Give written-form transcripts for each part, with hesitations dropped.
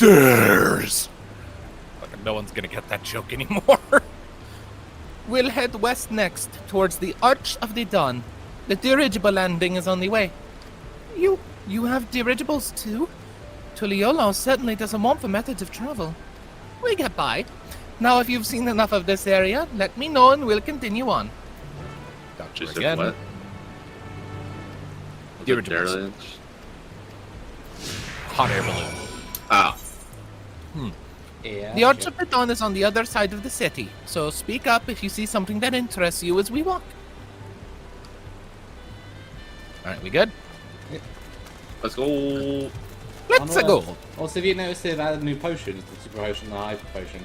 stairs. Fucking no one's gonna get that joke anymore. We'll head west next, towards the Arch of the Dawn. The dirigible landing is on the way. You have dirigibles too? Tuliyollal certainly doesn't want for methods of travel. We get by. Now if you've seen enough of this area, let me know and we'll continue on. Just again. what? Dirigibles. Hot air balloon. Ah. Yeah, The Arch of the Dawn is on the other side of the city, so speak up if you see something that interests you as we walk. Alright, we good? Let's go. Let's go! Also, have you noticed they've added new potions? The super potion and the hyper potion.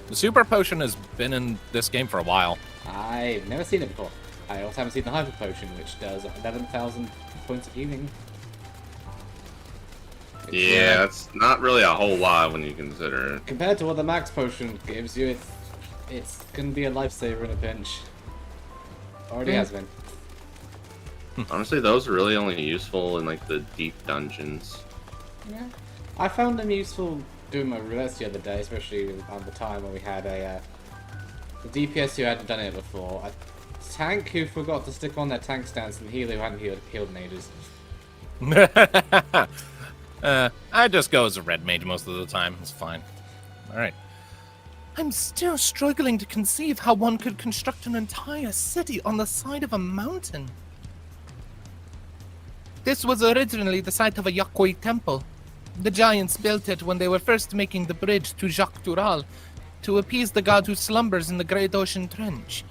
The super potion has been in this game for a while. I've never seen it before. I also haven't seen the hyper potion, which does 11,000 points of healing. Yeah, it's not really a whole lot when you consider it. Compared to what the max potion gives you, it's gonna be a lifesaver in a pinch. Already has been. Honestly, those are really only useful in like the deep dungeons. Yeah. I found them useful doing my roulettes the other day, especially at the time when we had a the DPS who hadn't done it before, a tank who forgot to stick on their tank stance, and a healer who hadn't healed in ages. I just go as a red mage most of the time. It's fine. Alright. I'm still struggling to conceive how one could construct an entire city on the side of a mountain. This was originally the site of a Yakwoi temple. The giants built it when they were first making the bridge to Jacques Tural to appease the god who slumbers in the Great Ocean Trench.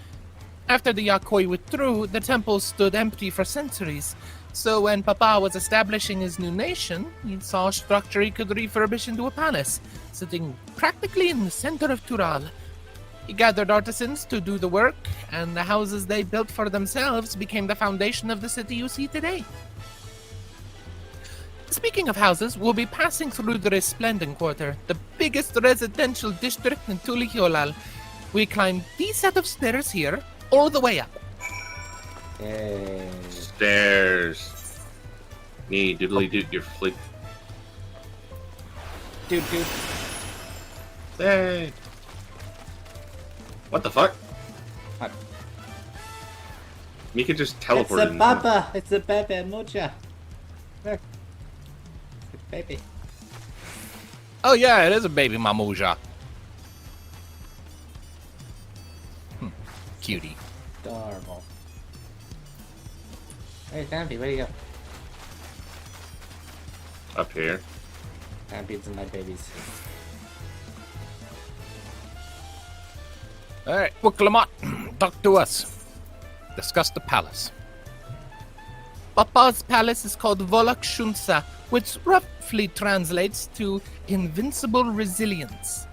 After the Yakwoi withdrew, the temple stood empty for centuries. So when Papa was establishing his new nation, he saw a structure he could refurbish into a palace, sitting practically in the center of Tural. He gathered artisans to do the work, and the houses they built for themselves became the foundation of the city you see today. Speaking of houses, we'll be passing through the Resplendent Quarter, the biggest residential district in Tuliyollal. We climb these set of stairs here, all the way up. Yay. Stairs. Nee, doodly doot, your flick. Dude. Hey. What the fuck? What? Mika just teleported. It's a baba. It's a baby mocha. Look. It's a baby. Oh yeah, it is a baby mamuja. Cutie. Adorable. Hey, Stampy, where do you go? Up here. Stampy's and my babies. Alright, Wuk Lamat, talk to us. Discuss the palace. Papa's palace is called Volak Shunsa, which roughly translates to invincible resilience.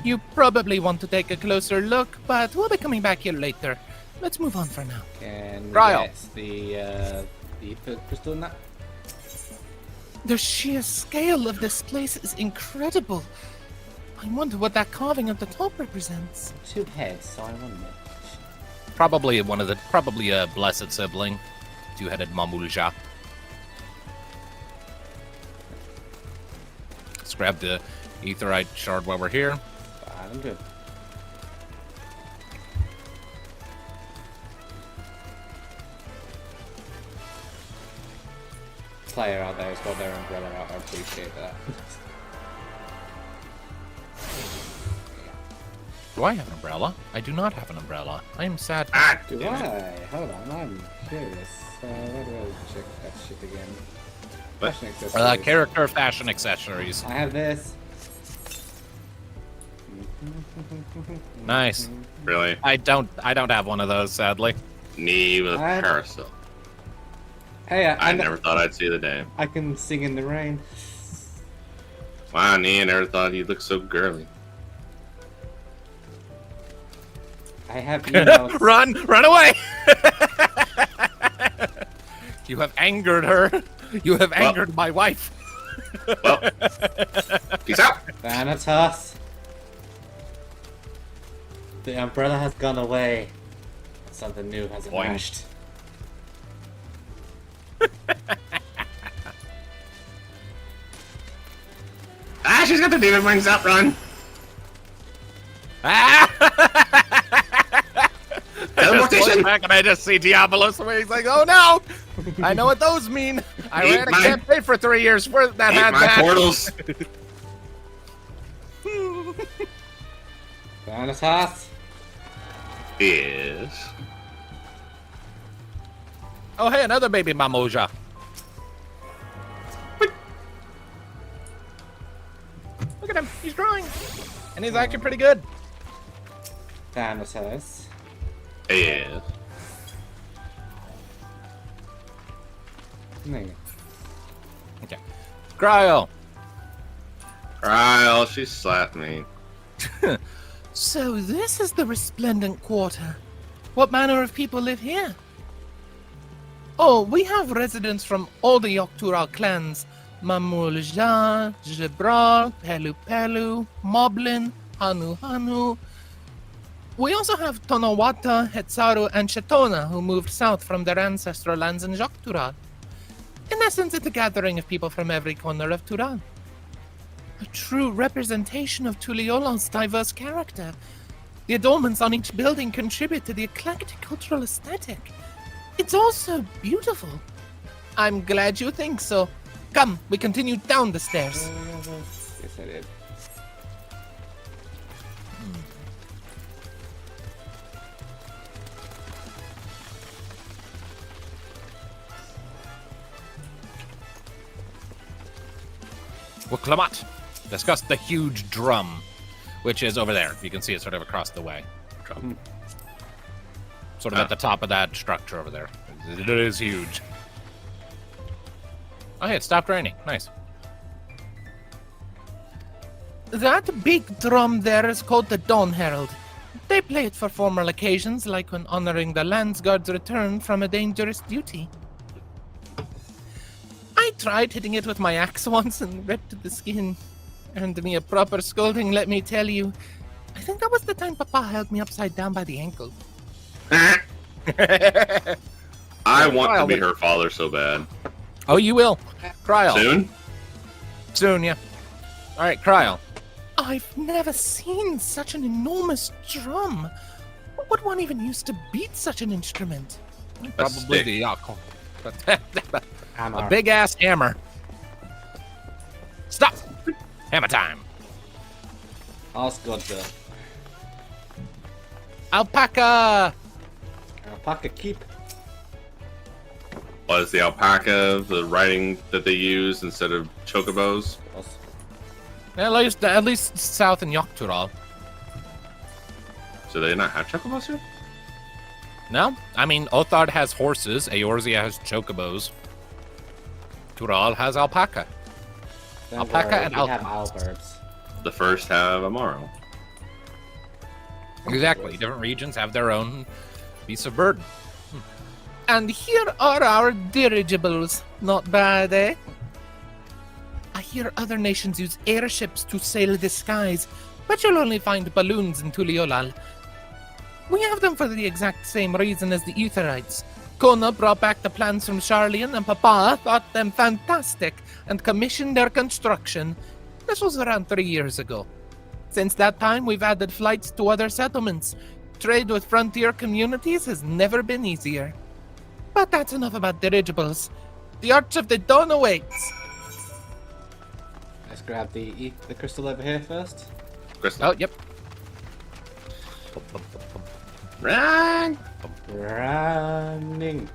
You probably want to take a closer look, but we'll be coming back here later. Let's move on for now. Can we Trial. get the crystal in that? The sheer scale of this place is incredible. I wonder what that carving at the top represents. 2 heads, so I wonder. Probably a blessed sibling. 2-headed Mamulja. Let's grab the Aetheryte shard while we're here. I'm good. Player out there has got their umbrella out. I appreciate that. Do I have an umbrella? I do not have an umbrella. I am sad. Do I? Hold on, I'm curious. Where do I check that shit again? What? Fashion accessories. Character fashion accessories. I have this. Nice. Really? I don't have one of those, sadly. Nee with a I- parasol. Hey, I never thought I'd see the day. I can sing in the rain. Wow, Nee, I never thought you'd look so girly. I have emails. Run away! You have angered her. You have angered my wife. Well, peace out. Thanatos. The umbrella has gone away. Something new has Boing. emerged. Ah, she's got the demon wings up, run! Teleportation! Back and I just see Diabolo's where he's like, oh no! I know what those mean. I Eat ran a my- campaign for 3 years for that Eat had my that. portals! Thanatos. Yes. Oh hey, another baby Mamoja. Look at him, he's drawing. And he's actually pretty good. Thanatos. Yes. Okay. Cryo. Krile, she slapped me. So this is the resplendent quarter. What manner of people live here? Oh, we have residents from all the Yoktural clans. Mamulja, Jebral, Pelu Pelu, Moblin, Hanu Hanu. We also have Tonawata, Hetsaru, and Shetona, who moved south from their ancestral lands in Yoktural. In essence, it's a gathering of people from every corner of Tural. A true representation of Tuliyollal's diverse character. The adornments on each building contribute to the eclectic cultural aesthetic. It's also beautiful. I'm glad you think so. Come, we continue down the stairs. Yes, I did. Wuk Lamat. Discuss the huge drum, which is over there. You can see it sort of across the way. Drum. Sort of at the top of that structure over there. It is huge. Oh, hey, it stopped raining. Nice. That big drum there is called the Dawn Herald. They play it for formal occasions, like when honoring the Landsguard's return from a dangerous duty. I tried hitting it with my axe once and ripped the skin. Earned me a proper scolding, let me tell you. I think that was the time Papa held me upside down by the ankle. I want to be her father so bad. Oh, you will. Cryo. Soon? Soon, yeah. All right, Cryo. I've never seen such an enormous drum. What would one even use to beat such an instrument? Probably stick. the Hammer. a big ass hammer. Stop. Hammer time. Ask God the Alpaca. alpaca keep. What is the alpaca, the writing that they use instead of chocobos? At least south in Yoktural. So they not have chocobos here? No? I mean, Othard has horses. Eorzea has chocobos. Tural has alpaca. Don't Alpaca worry, and we have alpacas. albirds. The first have Amaro. Exactly. Different regions have their own beasts of burden. And here are our dirigibles. Not bad, eh? I hear other nations use airships to sail the skies, but you'll only find balloons in Tuliyollal. We have them for the exact same reason as the Etherites. Kona brought back the plans from Charlian, and Papa thought them fantastic and commissioned their construction. This was around 3 years ago. Since that time, we've added flights to other settlements. Trade with frontier communities has never been easier. But that's enough about dirigibles. The Arch of the Dawn awaits. Let's grab the crystal over here first. Crystal. Oh, yep. Run! Running.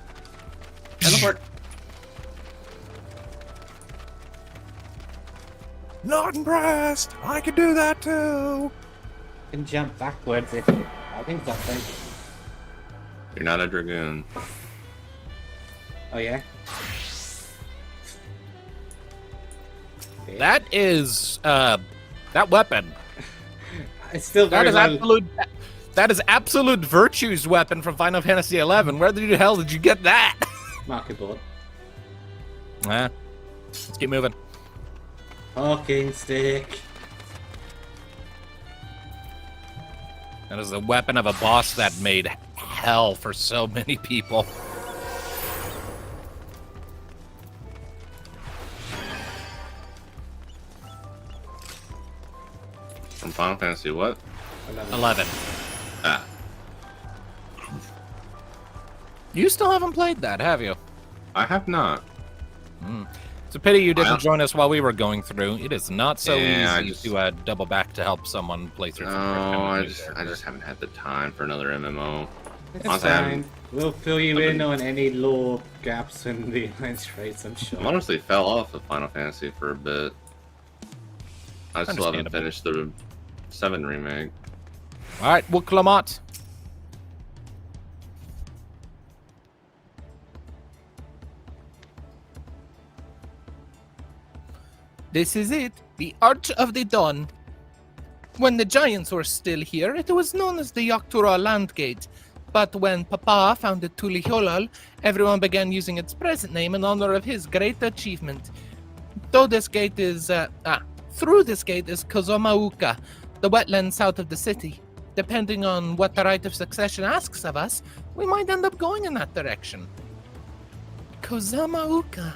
Teleport. Nordenbreast! I can do that too! Can jump backwards if you think something. You're not a dragoon. Oh yeah? That is, that weapon. It's still That very is low. absolute. That is absolute virtue's weapon from Final Fantasy XI. Where the hell did you get that? Marker board. Let's keep moving. Talking stick. That is the weapon of a boss that made hell for so many people. From Final Fantasy what? 11. Ah. You still haven't played that, have you? I have not. It's a pity you didn't Wow. join us while we were going through. It is not so Yeah, easy to double back to help someone play through. No, for the first time I with just you I there. just haven't had the time for another MMO. It's Honestly, fine. We'll fill you in on any lore gaps in the Alliance race, I'm sure. I honestly fell off of Final Fantasy for a bit. I still haven't Understandable. finished the 7 remake. All right, Wuk Lamat. This is it, the Arch of the Dawn. When the giants were still here, it was known as the Yaktura Landgate. But when Papa founded Tuliyollal, everyone began using its present name in honor of his great achievement. Through this gate is Kozomauka, the wetland south of the city. Depending on what the rite of succession asks of us, we might end up going in that direction. Kozomauka.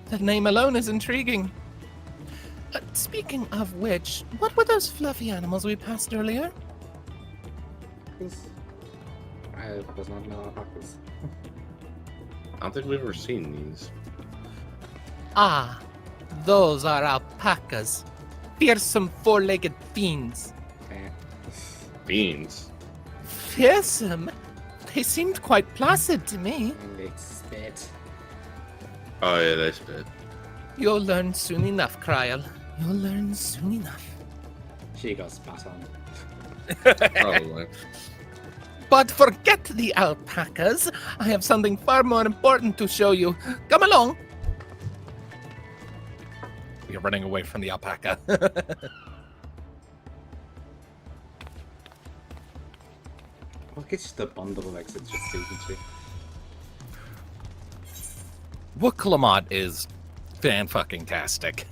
The name alone is intriguing. Speaking of which, what were those fluffy animals we passed earlier? I does not know alpacas. I don't think we've ever seen these. Ah, those are alpacas. Fearsome four-legged fiends. Eh. Beans. Fearsome? They seemed quite placid to me. And they spit. Oh yeah, they spit. You'll learn soon enough, Krile. You'll learn soon enough. She got spat on. Probably. But forget the alpacas. I have something far more important to show you. Come along. We are running away from the alpaca. Look, it's just a bundle of exits just speaking to. Wuk Lamat is fan-fucking-tastic.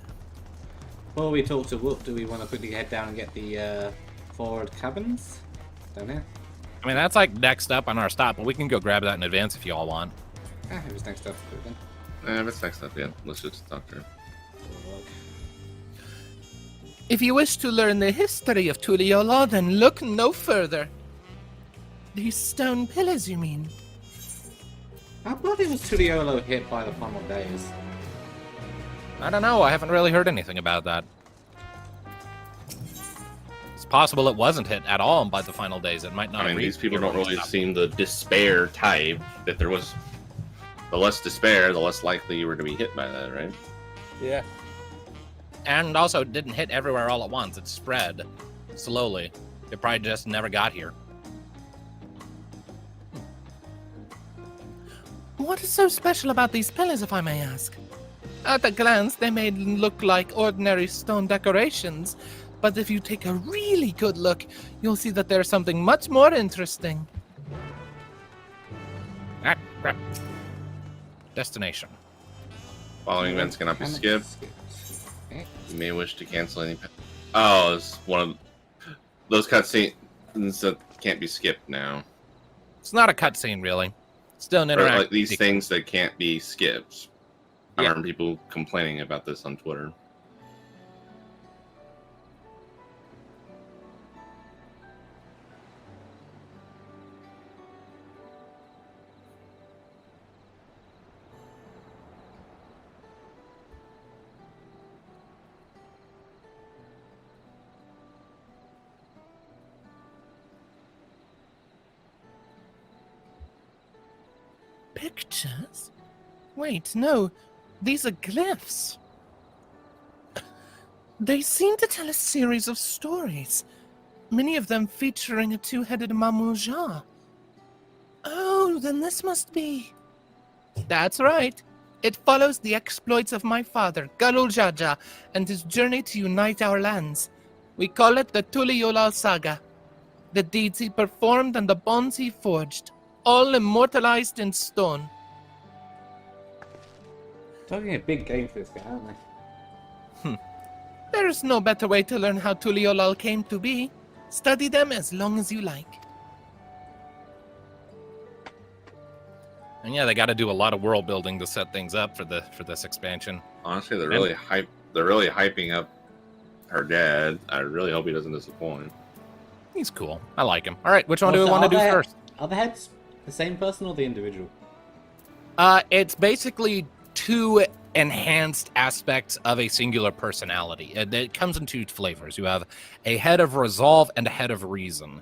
Before we talk to Wuk, do we want to quickly head down and get the forward cabins? Down here? I mean, that's like next up on our stop, but we can go grab that in advance if you all want. Ah, it was next up. Then. If it's next up, yeah. Let's just talk to her. If you wish to learn the history of Tuliyollal, then look no further. These stone pillars, you mean? How bloody was Tuliyollal hit by the final days? I don't know. I haven't really heard anything about that. It's possible it wasn't hit at all by the final days. It might not. I mean, have these reached people here don't when we really stopped. seem the despair type. That there was, the less despair, the less likely you were to be hit by that, right? Yeah. And also, it didn't hit everywhere all at once. It spread slowly. It probably just never got here. What is so special about these pillars, if I may ask? At a glance, they may look like ordinary stone decorations, but if you take a really good look, you'll see that there's something much more interesting. Ah, crap. Destination. Following events cannot be skipped. Eh? You may wish to cancel any. Oh, it's one of those cutscenes that can't be skipped now. It's not a cutscene, really. Still an Or interactive. like these things that can't be skipped. I Yeah. remember people complaining about this on Twitter. Pictures? Wait, no. These are glyphs. They seem to tell a series of stories, many of them featuring a two-headed Mamuja. Oh, then this must be... That's right. It follows the exploits of my father, Galul Jaja, and his journey to unite our lands. We call it the Tuliyollal saga. The deeds he performed and the bonds he forged, all immortalized in stone. Talking a big game for this guy, aren't they? There is no better way to learn how Tuliyollal came to be. Study them as long as you like. And yeah, they got to do a lot of world building to set things up for this expansion. Honestly, they're really hyping up her dad. I really hope he doesn't disappoint. He's cool. I like him. All right, which one do we Also, want to do are first? Are the heads the same person or the individual? It's basically two enhanced aspects of a singular personality. It comes in two flavors. You have a head of resolve and a head of reason.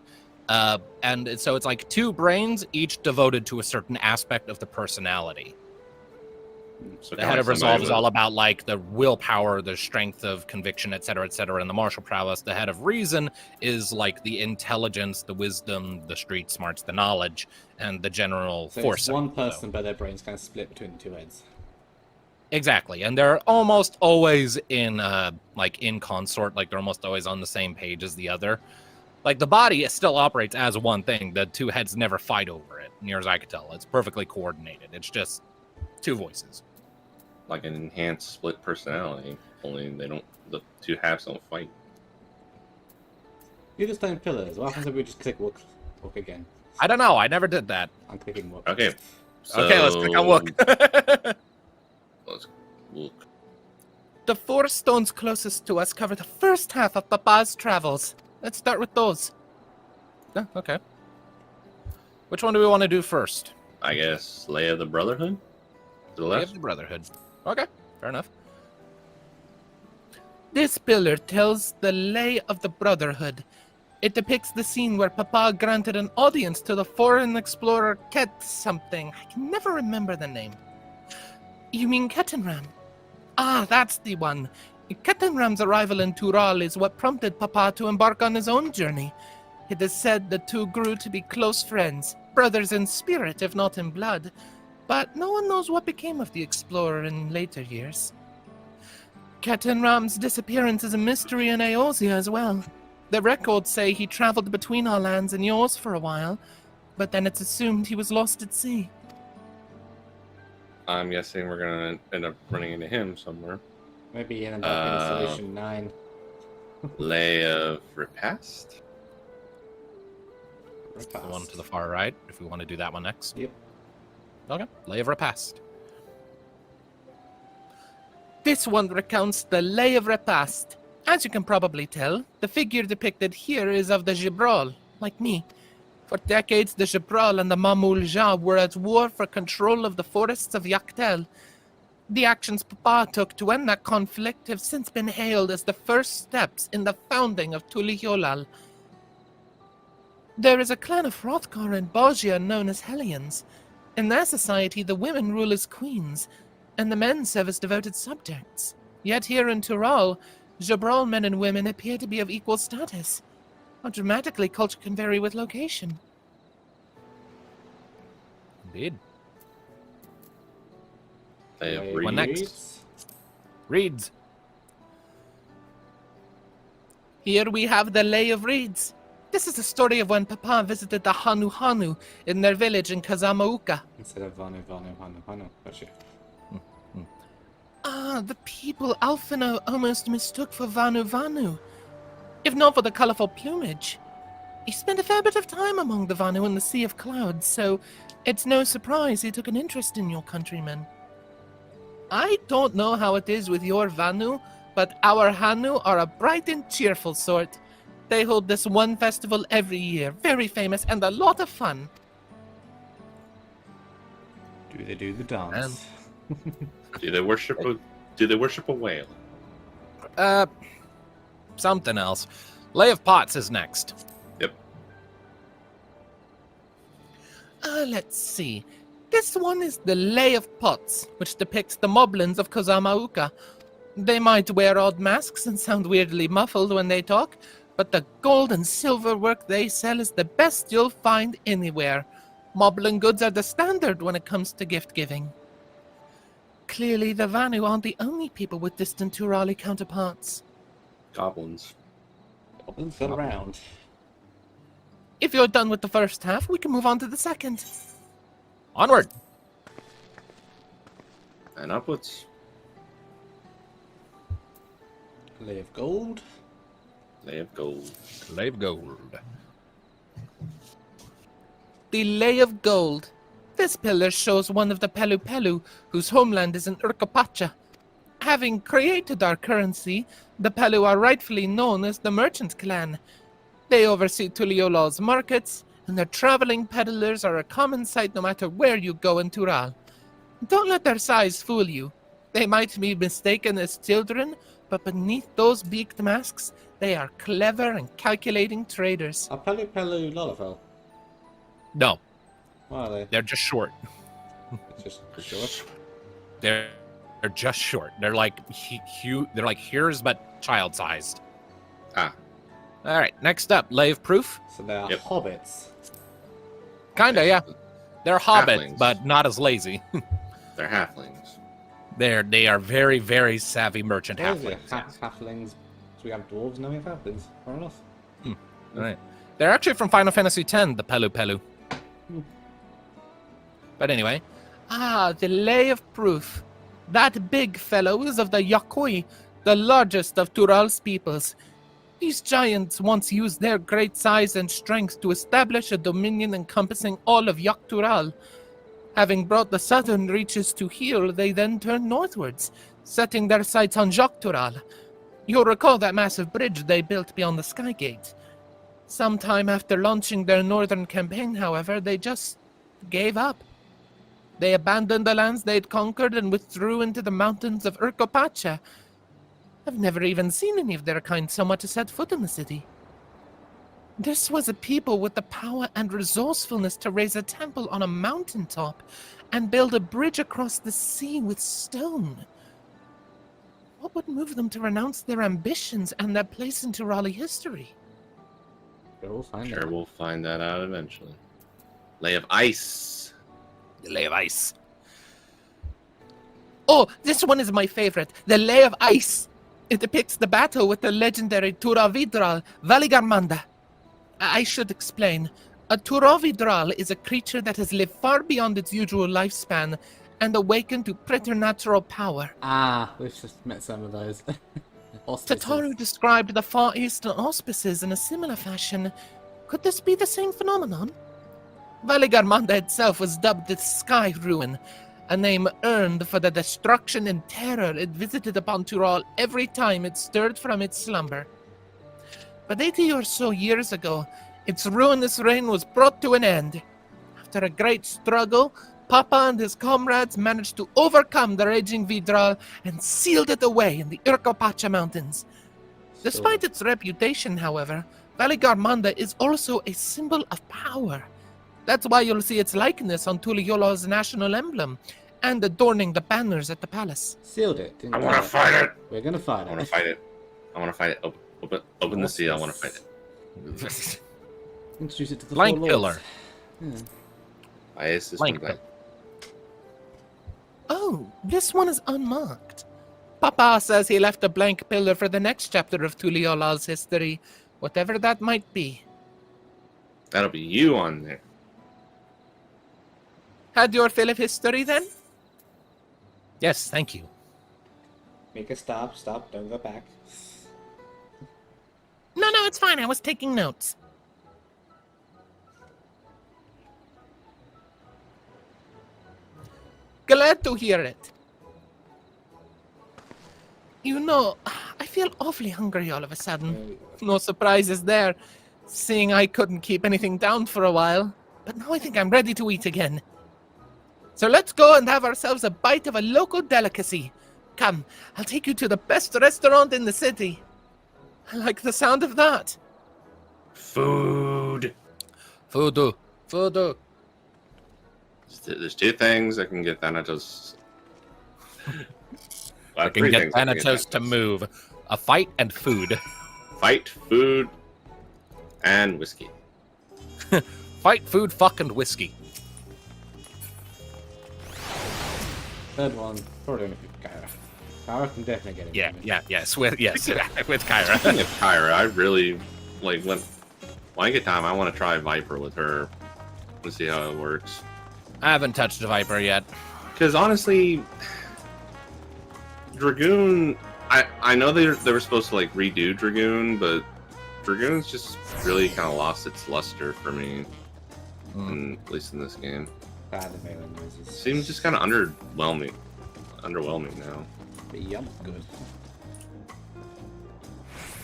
And so it's like two brains, each devoted to a certain aspect of the personality. So The head of resolve is all about like the willpower, the strength of conviction, etc., and the martial prowess. The head of reason is like the intelligence, the wisdom, the street smarts, the knowledge, and the general So foresight. it's one person, but their brains kind of split between the two heads. Exactly, and they're almost always in consort. Like they're almost always on the same page as the other. Like the body still operates as one thing. The two heads never fight over it, near as I could tell. It's perfectly coordinated. It's just two voices. Like an enhanced split personality. Only the two halves don't fight. You the stone pillars. What happens if we just click Wuk again? I don't know. I never did that. I'm clicking Wuk. Okay. So, Okay, let's click on Wuk. Let's look. The 4 stones closest to us cover the first half of Papa's travels. Let's start with those. Yeah, okay. Which one do we want to do first? I guess Lay of the Brotherhood? To the Lay left? of the Brotherhood. Okay, fair enough. This pillar tells the lay of the Brotherhood. It depicts the scene where Papa granted an audience to the foreign explorer Ket something. I can never remember the name. You mean Ketenram? Ah, that's the one. Ketenram's arrival in Tural is what prompted Papa to embark on his own journey. It is said the two grew to be close friends, brothers in spirit if not in blood. But no one knows what became of the explorer in later years. Ketenram's disappearance is a mystery in Eosia as well. The records say he traveled between our lands and yours for a while, but then it's assumed he was lost at sea. I'm guessing we're going to end up running into him somewhere. Maybe he ended up in Solution 9. Lay of Repast? The one to the far right, if we want to do that one next. Yep. Okay, Lay of Repast. This one recounts the Lay of Repast. As you can probably tell, the figure depicted here is of the Gibral, like me. For decades, the Gibral and the Mamul Jah were at war for control of the forests of Yaktel. The actions Papa took to end that conflict have since been hailed as the first steps in the founding of Tuliyollal. There is a clan of Hrothgar and Borgia known as Hellions. In their society, the women rule as queens, and the men serve as devoted subjects. Yet here in Tural, Gibral men and women appear to be of equal status. How dramatically culture can vary with location. Indeed. Lay of Lay of Reed. One next. Reeds. Here we have the Lay of Reeds. This is the story of when Papa visited the Hanu in their village in Kazamauka. Instead of Hanu. Gotcha. Ah, the people Alfino almost mistook for Vanu. If not for the colorful plumage. He spent a fair bit of time among the Vanu in the Sea of Clouds, so it's no surprise he took an interest in your countrymen. I don't know how it is with your Vanu, but our Hanu are a bright and cheerful sort. They hold this one festival every year, very famous and a lot of fun. Do they do the dance? Do they worship a whale? Something else. Lay of Pots is next. Yep. Let's see. This one is the Lay of Pots, which depicts the moblins of Kozamauka. They might wear odd masks and sound weirdly muffled when they talk, but the gold and silver work they sell is the best you'll find anywhere. Moblin goods are the standard when it comes to gift giving. Clearly, the Vanu aren't the only people with distant Turali counterparts. Goblins. Goblins got around. If you're done with the first half, we can move on to the second. Onward. And upwards. Lay of Gold. Lay of Gold. Lay of Gold. The Lay of Gold. This pillar shows one of the Pelu whose homeland is in Urkapacha. Having created our currency, the Pelu are rightfully known as the Merchant Clan. They oversee Tuliyollal's markets, and their traveling peddlers are a common sight no matter where you go in Tural. Don't let their size fool you. They might be mistaken as children, but beneath those beaked masks, they are clever and calculating traders. Are Pelu Pelu Lullafell? No, What are they? they're just short. Just short. They're just short. They're like they're like here's but child-sized. Ah, All right, next up, Lay of Proof. So they are Yep. hobbits. Kinda, yeah. They're hobbits, Halflings. but not as lazy. they're halflings. They are very, very savvy merchant What is it? halflings. Halflings. So we have dwarves, now we have halflings. Fair enough. All right. They're actually from Final Fantasy X, the Pelu Pelu. But anyway, The Lay of Proof. That big fellow is of the Yakui, the largest of Tural's peoples. These giants once used their great size and strength to establish a dominion encompassing all of Yak Tural. Having brought the southern reaches to heel, they then turned northwards, setting their sights on Jak Tural. You'll recall that massive bridge they built beyond the Sky Gate. Sometime after launching their northern campaign, however, they just gave up. They abandoned the lands they'd conquered and withdrew into the mountains of Urkopacha. I've never even seen any of their kind so much as set foot in the city. This was a people with the power and resourcefulness to raise a temple on a mountaintop and build a bridge across the sea with stone. What would move them to renounce their ambitions and their place in Turali history? We'll find Sure, out. we'll find that out eventually. Lay of Ice. the Lay of Ice. Oh, this one is my favorite. The Lay of Ice. It depicts the battle with the legendary Turavidral, Valigarmanda. I should explain. A Turavidral is a creature that has lived far beyond its usual lifespan and awakened to preternatural power. Ah, we've just met some of those. Auspices. Tataru described the Far Eastern auspices in a similar fashion. Could this be the same phenomenon? Valigarmanda itself was dubbed the Sky Ruin, a name earned for the destruction and terror it visited upon Tural every time it stirred from its slumber. But 80 or so years ago, its ruinous reign was brought to an end. After a great struggle, Papa and his comrades managed to overcome the raging Vidral and sealed it away in the Urkopacha Mountains. Despite its reputation, however, Valigarmanda is also a symbol of power. That's why you'll see its likeness on Tuliyollal's national emblem and adorning the banners at the palace. Sealed it. Didn't I we? want to fight it. We're gonna fight I it. want to fight it. I want to fight it. Open the seal. I want to fight it. Introduce it to the Blank four pillar. lords. Ice is Blank blank. Oh, this one is unmarked. Papa says he left a blank pillar for the next chapter of Tuliyollal's history, whatever that might be. That'll be you on there. Had your fill of history then? Yes, thank you. Make a stop. Stop. Don't go back. No, it's fine. I was taking notes. Glad to hear it. You know, I feel awfully hungry all of a sudden. No surprises there, seeing I couldn't keep anything down for a while. But now I think I'm ready to eat again. So let's go and have ourselves a bite of a local delicacy. Come, I'll take you to the best restaurant in the city. I like the sound of that. Food. Fudu. There's two things I can get Thanatos. I can get Thanatos to move. A fight and food. Fight, food, and whiskey. Fight, food, fuck, and whiskey. Third one. Probably only Kyra. Kyra can definitely get it. Yes, with Kyra. Speaking of Kyra, I really like when I get time. I want to try Viper with her. Let's see how it works. I haven't touched a Viper yet. Because honestly, Dragoon. I know they were supposed to like redo Dragoon, but Dragoon's just really kind of lost its luster for me. At least in this game. Bad the melee noises. Seems just kind of underwhelming now. Yum, good.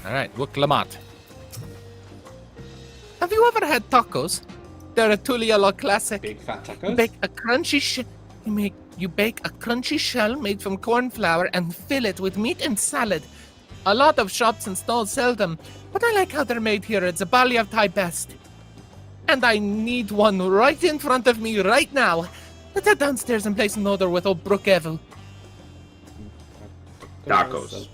All right, Wuk Lamat. Have you ever had tacos? They're a Tuliyollal classic. Big fat You tacos. bake a crunchy you bake a crunchy shell made from corn flour and fill it with meat and salad. A lot of shops and stalls sell them, but I like how they're made here. It's a Bali of Thai best. And I need one right in front of me right now. Let's head downstairs and place an order with old Brooke Evil. Tacos.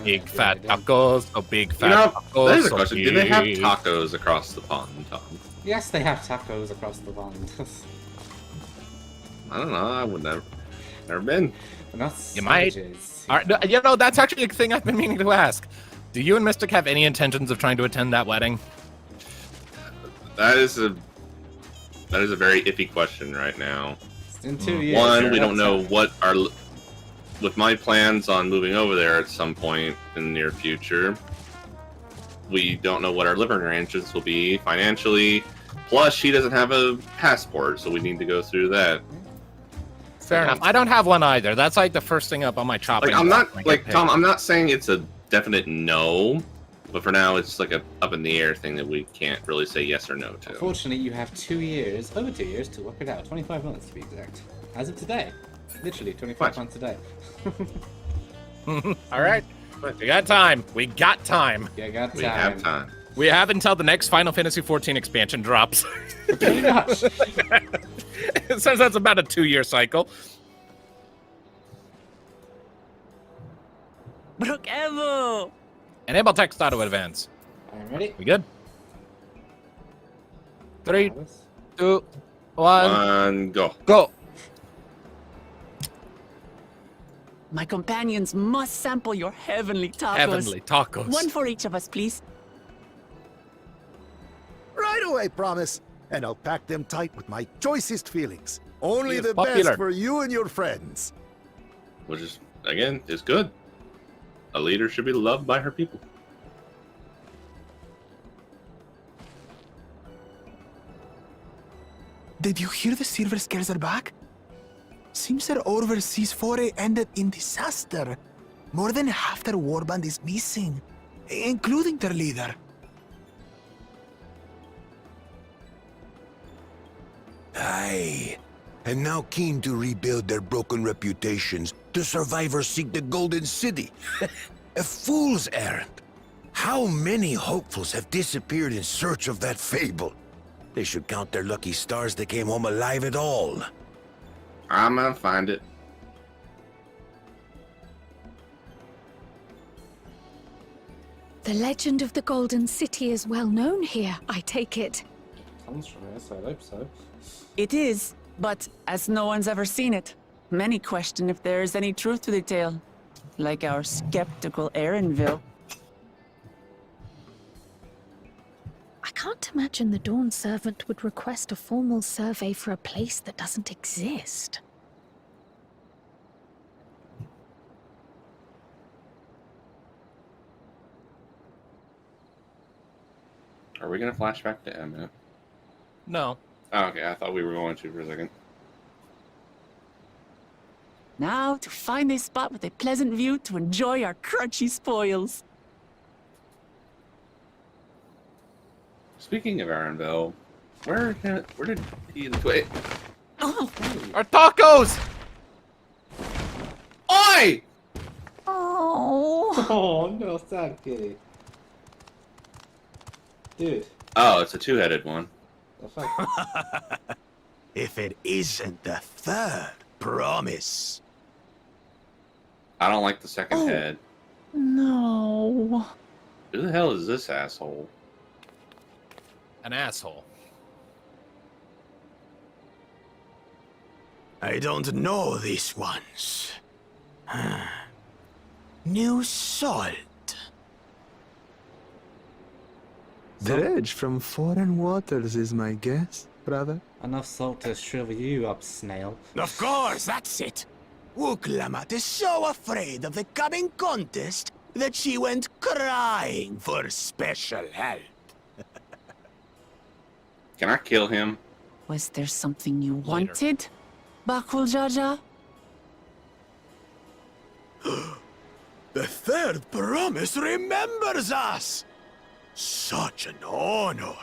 Big fat tacos, or big fat You know, tacos. that is a or question. Do they have big- tacos across the pond, Tom? Yes, they have tacos across the pond. I don't know. I would never been. But not You might. sandwiches. All right, no, you know, that's actually a thing I've been meaning to ask. Do you and Mystic have any intentions of trying to attend that wedding? That is a very iffy question right now. It's in 2 years. One, you're we don't out know time. what our. With my plans on moving over there at some point in the near future, we don't know what our living arrangements will be financially. Plus, she doesn't have a passport, so we need to go through that. Fair enough. I don't have one either. That's like the first thing up on my chopping. Like, I'm block not when I get like paid. Tom. I'm not saying it's a definite no, but for now, it's like a up in the air thing that we can't really say yes or no to. Unfortunately, you have 2 years, over 2 years, to work it out. 25 months to be exact. As of today. Literally, 25 What? months today. All right. We got time. We got time. Yeah, got time. We have time. We have until the next Final Fantasy XIV expansion drops. Pretty much. It says that's about a 2-year cycle. Brooke Evo! Enable text auto advance. I'm ready. We good? 3, 2, 1, Go. go. My companions must sample your heavenly tacos. Heavenly tacos. One for each of us, please. Right away, promise. And I'll pack them tight with my choicest feelings. Only He is the popular. best for you and your friends. Which is again is good. A leader should be loved by her people. Did you hear the silver scares are back? Seems their overseas foray ended in disaster. More than half their warband is missing, including their leader. Aye. And now keen to rebuild their broken reputations, the survivors seek the Golden City. A fool's errand. How many hopefuls have disappeared in search of that fable? They should count their lucky stars they came home alive at all. I'm gonna find it. The legend of the Golden City is well known here, I take it. Comes from here, so I hope so. It is, but as no one's ever seen it, many question if there is any truth to the tale. Like our skeptical Erinville. I can't imagine the dawnservant would request a formal survey for a place that doesn't exist. Are we gonna flash back to Emmett? No. Oh, okay, I thought we were going to for a second. Now to find a spot with a pleasant view to enjoy our crunchy spoils. Speaking of Aaronville, where did he wait? Oh, Our tacos! Oi! oh. Oh, no, sad kitty. Dude, Oh, it's a two-headed one. the fuck? If it isn't the third promise. I don't like the second Oh. head. No. Who the hell is this asshole? An asshole. I don't know these ones. New salt. Dredge from foreign waters is my guess, brother. Enough salt to shrivel you up, snail. Of course, that's it. Wuk Lamat is so afraid of the coming contest that she went crying for special help. Can I kill him? Was there something you wanted, Bakool Jaja? The third promise remembers us! Such an honor!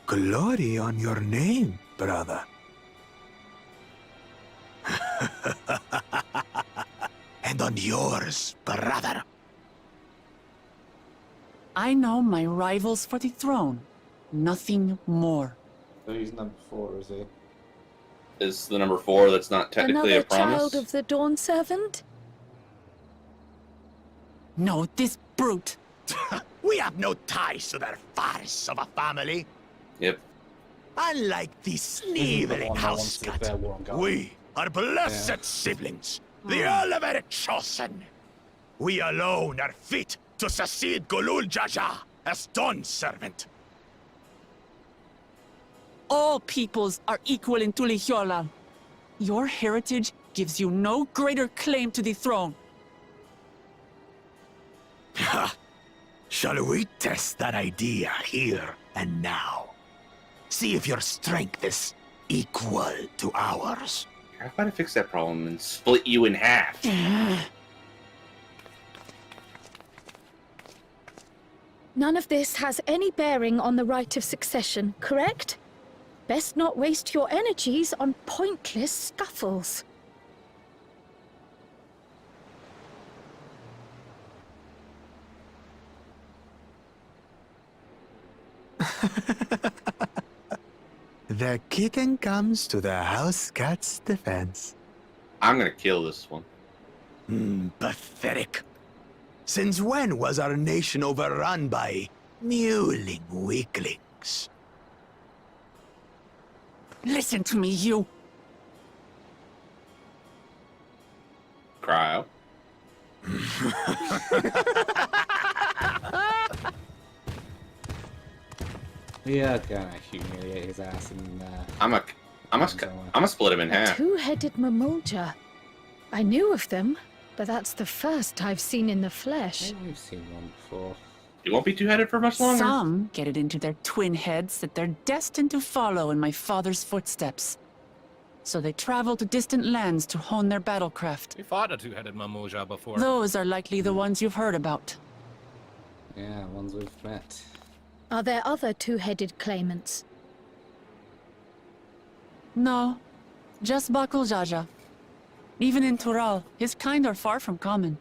Glory on your name, brother. And on yours, brother. I know my rivals for the throne. Nothing more. So he's number 4, is he? Is the number 4 that's not technically Another a promise? child of the dawnservant? No, this brute. We have no ties to their farce of a family. Yep. Unlike the sneering one that wants house to declare war on God. we are blessed siblings, the Oliver chosen. We alone are fit to succeed Golul Jaja as dawnservant. All peoples are equal in Tuliyollal. Your heritage gives you no greater claim to the throne. Ha! Shall we test that idea here and now? See if your strength is equal to ours. How about I fix that problem and split you in half? None of this has any bearing on the right of succession, correct? Best not waste your energies on pointless scuffles. The kitten comes to the house cat's defense. I'm gonna kill this one. Pathetic. Since when was our nation overrun by mewling weaklings? Listen to me, you. Cryo. We are gonna humiliate his ass and I'm gonna split him in half. Two-headed Mamulja. I knew of them, but that's the first I've seen in the flesh. maybe we've seen one before. He won't be two-headed for much longer. Some get it into their twin heads that they're destined to follow in my father's footsteps. So they travel to distant lands to hone their battlecraft. We fought a two-headed Mamuja before. Those are likely the ones you've heard about. Yeah, ones we've met. Are there other two-headed claimants? No, just Bakool Jaja. Even in Tural, his kind are far from common.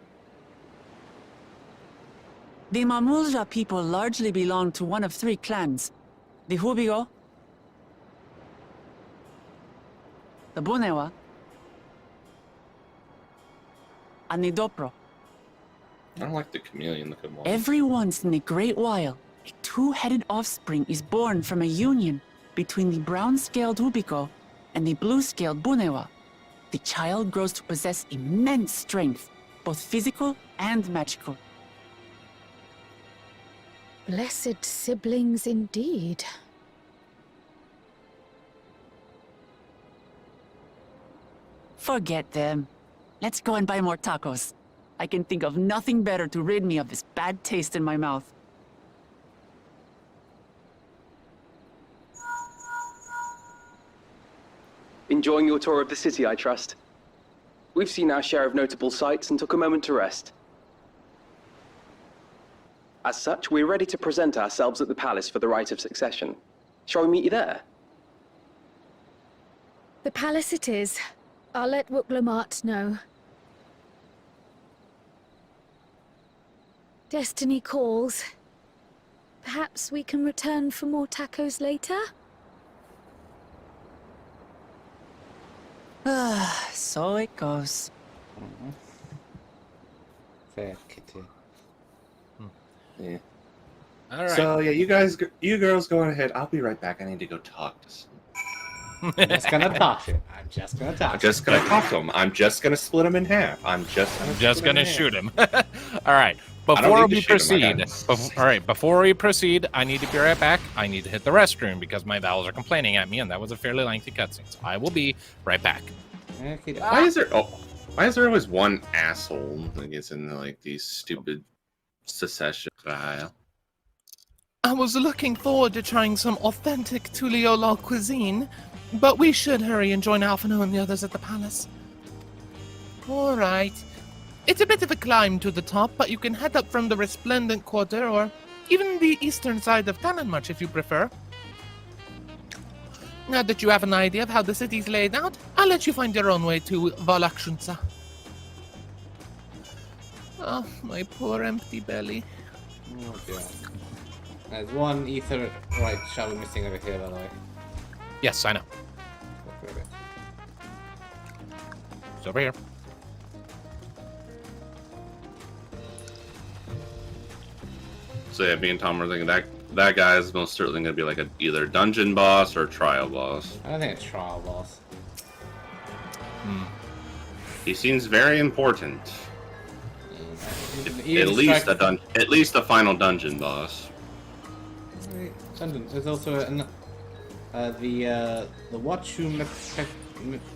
The Mamulja people largely belong to one of 3 clans. The Hubigo, the Bunewa, and the Dopro. I don't like the chameleon looking one. Every once in a great while, a two-headed offspring is born from a union between the brown-scaled Hubigo and the blue-scaled Bunewa. The child grows to possess immense strength, both physical and magical. Blessed siblings indeed. Forget them. Let's go and buy more tacos. I can think of nothing better to rid me of this bad taste in my mouth. Enjoying your tour of the city, I trust. We've seen our share of notable sights and took a moment to rest. As such, we're ready to present ourselves at the palace for the rite of succession. Shall we meet you there? The palace it is. I'll let Wuk Lamat know. Destiny calls. Perhaps we can return for more tacos later? So it goes. Fair kitty. Yeah. All right. So yeah, you girls go on ahead. I'll be right back. I need to go talk to some. I'm just gonna touch it. I'm just gonna touch I'm just gonna talk to him. I'm just gonna split him in half. I'm just gonna shoot him. All right. don't Before need to we shoot him, I proceed, got all right. Before we proceed, I need to be right back. I need to hit the restroom because my bowels are complaining at me, and that was a fairly lengthy cutscene. So I will be right back. it. Why is there always one asshole that gets into like these stupid secession trial? I was looking forward to trying some authentic Tuliyollal cuisine, but we should hurry and join Alphino and the others at the palace. All right. It's a bit of a climb to the top, but you can head up from the Resplendent Quarter or even the eastern side of Talonmarch if you prefer. Now that you have an idea of how the city's laid out, I'll let you find your own way to Valakshunsa. Oh, my poor empty belly. Oh dear. There's one ether right shovel missing over here, by the way. Yes, I know. Look at it. It's over here. So yeah, me and Tom were thinking that guy is most certainly going to be like either dungeon boss or trial boss. I don't think it's trial boss. He seems very important. Even At least a final dungeon boss. Dungeon. There's also the Wachu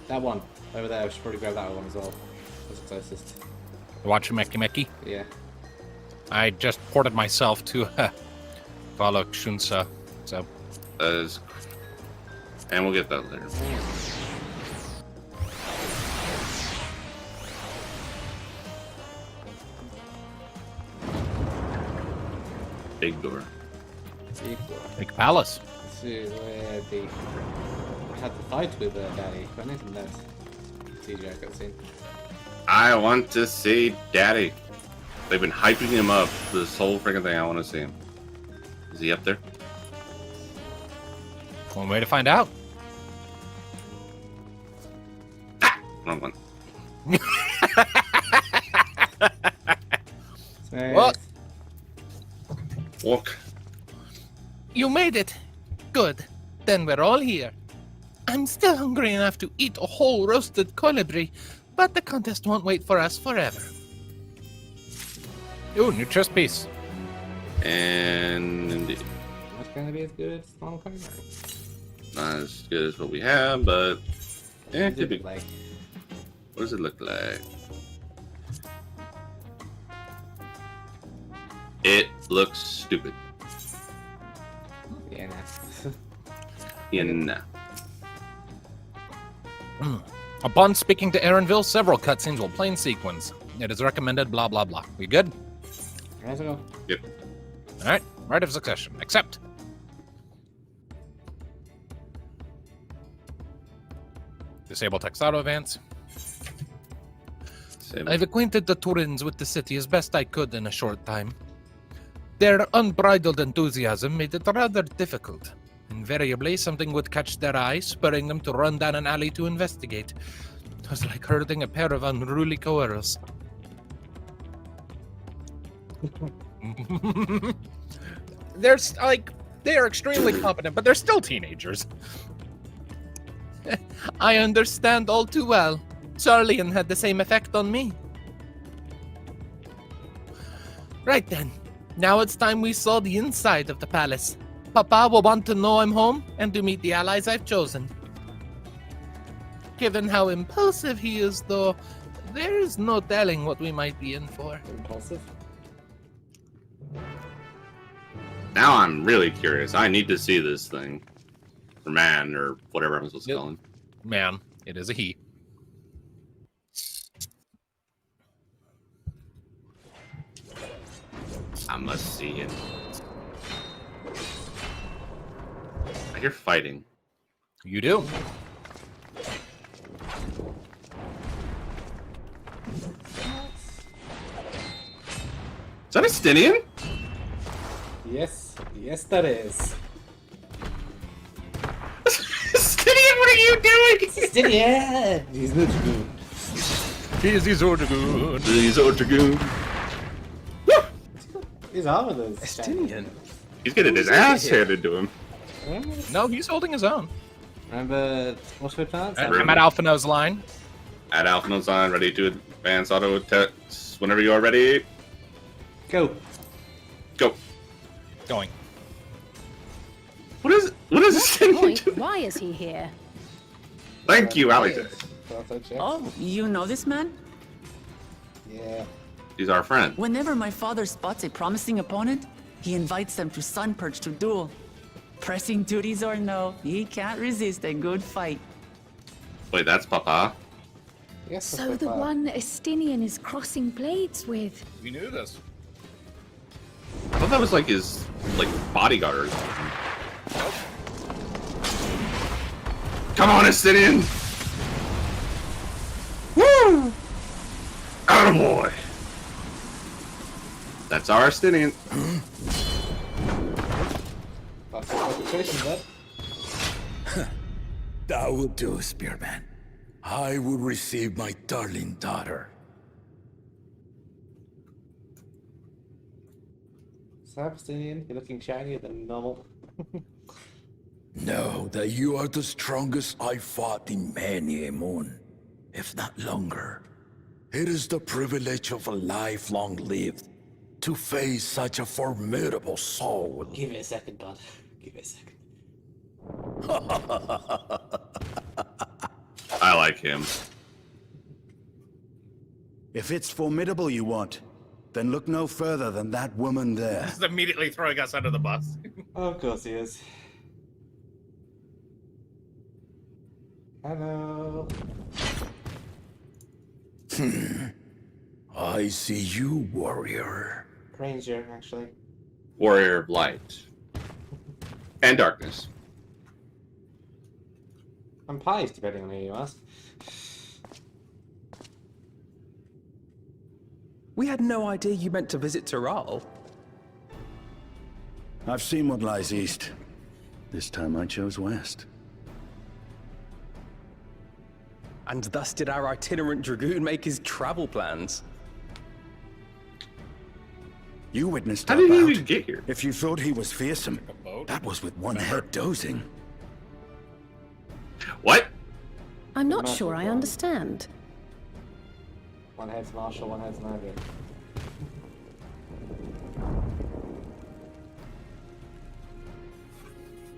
that one over there. I should probably grab that one as well. That's the closest. Watch Meki Meki. Yeah. I just ported myself to Valakshunsa, so. And we'll get that later. Big door. Big palace. This is where they had the fight with Daddy. When isn't that CGI cutscene? I want to see Daddy. They've been hyping him up this whole freaking thing. I want to see him. Is he up there? One way to find out. Wrong one. What? Walk. You made it. Good. Then we're all here. I'm still hungry enough to eat a whole roasted colibri, but the contest won't wait for us forever. Ooh, new chess piece. And That's going to be as good as Final Combat. not as good as what we have, but What could does be. it look like? What does it look like? It looks stupid. Yeah, nah. Yeah. Upon speaking to Aaronville, several cutscenes will play in sequence. It is recommended blah blah blah. We good? Let's go. Yep. Alright, right of succession. Accept. Disable text auto advance. I've acquainted the Turins with the city as best I could in a short time. Their unbridled enthusiasm made it rather difficult. Invariably, something would catch their eye, spurring them to run down an alley to investigate. It was like herding a pair of unruly coerers. They are extremely competent, but they're still teenagers. I understand all too well. Charlian had the same effect on me. Right then. Now it's time we saw the inside of the palace. Papa will want to know I'm home and to meet the allies I've chosen. Given how impulsive he is, though, there is no telling what we might be in for. Impulsive? Now I'm really curious. I need to see this thing. Or man, or whatever I'm supposed to call him. Man, it is a he. I must see it. I hear fighting. You do. Is that a Stinian? Yes. Yes, that is. Stinian, what are you doing? Yeah. He's not good. He's order good. He's Otragoon. His armor is Estinian. He's getting his ass handed to him. No, he's holding his own. Remember, what's my plan? I'm at Alphino's line. At Alphino's on, ready to advance auto attacks whenever you are ready. Go. Go. Going. What is this thing Point, doing? why is he here? Thank you, Alex. Oh, you know this man? Yeah. He's our friend. Whenever my father spots a promising opponent, he invites them to Sunperch to duel. Pressing duties or no, he can't resist a good fight. Wait, that's Papa. Yes. So the one Estinian is crossing blades with. We knew this. I thought that was like his bodyguard or something. Come on, Estinian! Woo! Attaboy! That's our Estinian. That's the reputation, bud. That will do, Spearman. I will receive my darling daughter. Sabstinian, you're looking shinier than normal. Know that you are the strongest I fought in many a moon, if not longer. It is the privilege of a life long lived to face such a formidable soul. Give it a second, bud. Give it a second. I like him. If it's formidable you want, then look no further than that woman there. Just immediately throwing us under the bus. Of course he is. Hello. I see you, warrior. Ranger, actually. Warrior of light. And darkness. I'm pious, depending on who you ask. We had no idea you meant to visit Tuliyollal. I've seen what lies east. This time I chose west. And thus did our itinerant dragoon make his travel plans. You witnessed How our did he bout. even get here? If you thought he was fearsome, that was with one head dozing. What? I'm not Magic sure I wand. understand. One head's Marshall, one head's Navian.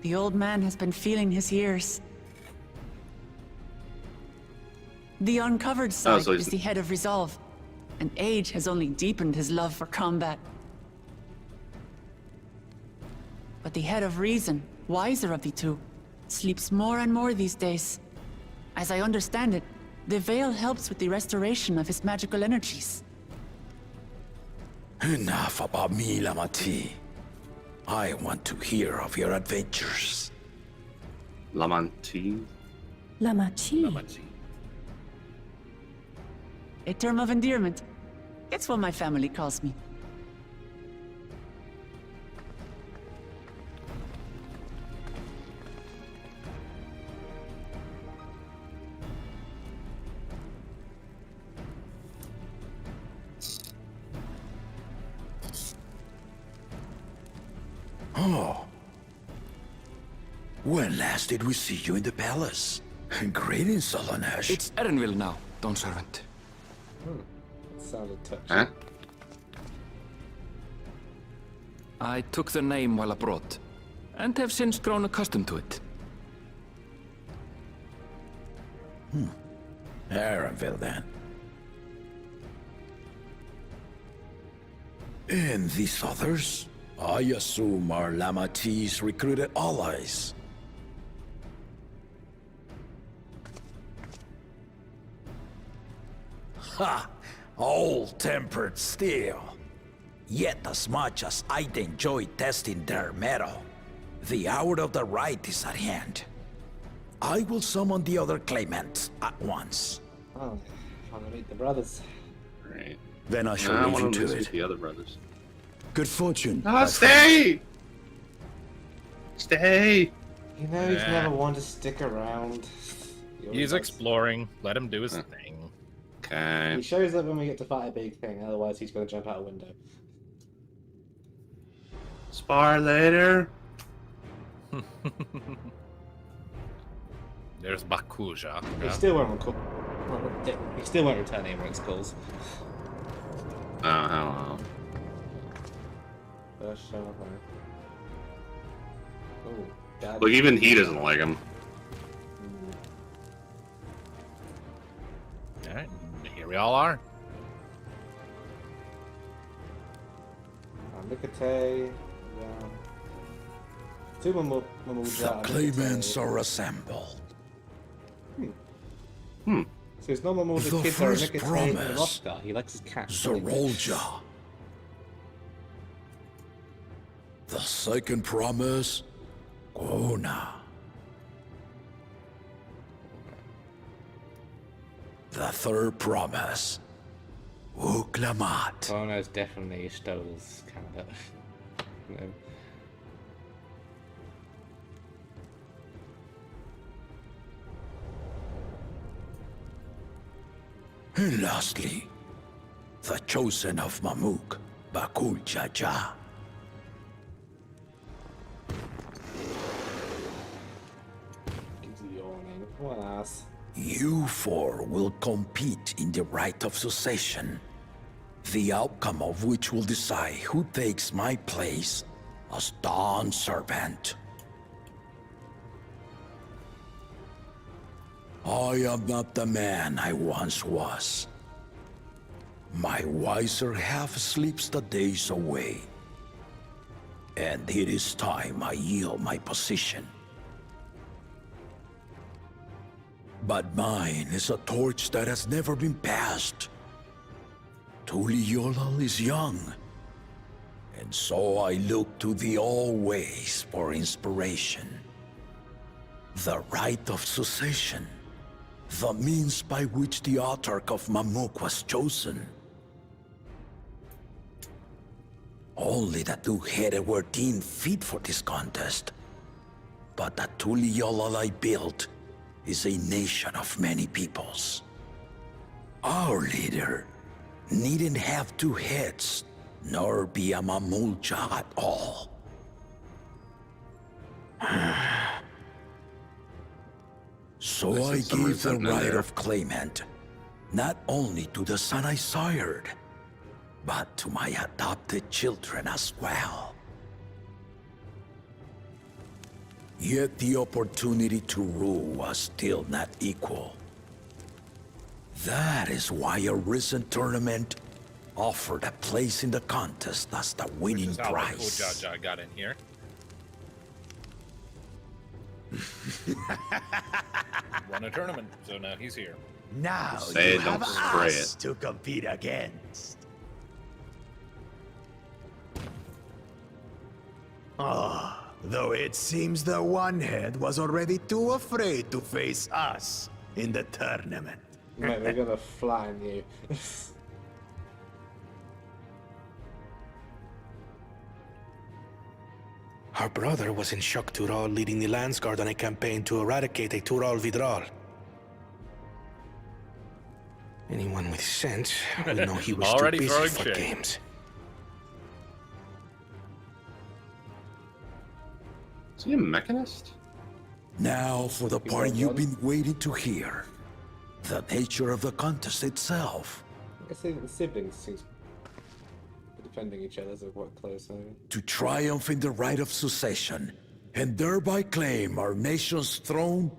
The old man has been feeling his years. The uncovered side so he's- is the head of resolve, and age has only deepened his love for combat. But the head of reason, wiser of the two, sleeps more and more these days. As I understand it, the veil helps with the restoration of his magical energies. Enough about me, Lamati. I want to hear of your adventures. Lamanti? Lamachi. A term of endearment. It's what my family calls me. Oh. When last did we see you in the palace? Greetings, Solonesh. It's Erenville now, dawnservant. That sounded touching. Huh? I took the name while abroad, and have since grown accustomed to it. Erenville, then. And these others? I assume are Lamati's recruited allies. Ha! Old-tempered still. Yet as much as I'd enjoy testing their mettle, the hour of the rite is at hand. I will summon the other claimants at once. Oh, trying to meet the brothers. Right. Then I shall I leave want you to to visit it. the other brothers. Good fortune. Ah, stay! Stay! You know he's Yeah. never one to stick around. He always He's does. exploring. Let him do his thing. Okay. He shows up when we get to fight a big thing, otherwise he's going to jump out a window. Spar later. There's Bakool. He still won't record. He still won't return any Rick's calls. Oh, hello. First show of Oh, Dad. Look, even he doesn't like him. Alright, here we all are. Mikate, two The claimants are assembled. So his normal mode The with kids are a first Nicotine and a promise. Rockstar. He likes his cat. Zerolja. The second promise, Kona. The third promise, Wuk Lamat. Oh no, it's definitely Stoll's candidate. No. And lastly, the chosen of Mamuk, Bakool Jaja. Gives you your name. What an ass. You four will compete in the rite of succession, the outcome of which will decide who takes my place as dawnservant. I am not the man I once was. My wiser half sleeps the days away, and it is time I yield my position. But mine is a torch that has never been passed. Tuliyollal is young, and so I look to the always for inspiration. The rite of succession, the means by which the autarch of Mamuk was chosen. Only the two-headed were deemed fit for this contest, but the Tuliyollal I built is a nation of many peoples. Our leader needn't have two heads, nor be a Mamulja at all. So I gave the right of claimant, not only to the son I sired, but to my adopted children as well. Yet the opportunity to rule was still not equal. That is why a recent tournament offered a place in the contest as the winning prize. Jaja got in here. Won a tournament, so now he's here. Now Say you it, have don't spray us it. to compete against. Though it seems the one-head was already too afraid to face us in the tournament. Mate, they're gonna flatten you. Our brother was in Tural leading the Landsguard on a campaign to eradicate a Tural Vidral. Anyone with sense would know he was Already too busy throwing for shade. games. Is he a mechanist? Now for the part you've been waiting to hear. The nature of the contest itself. I guess the siblings seem defending each other, so quite close. To triumph in the rite of succession, and thereby claim our nation's throne,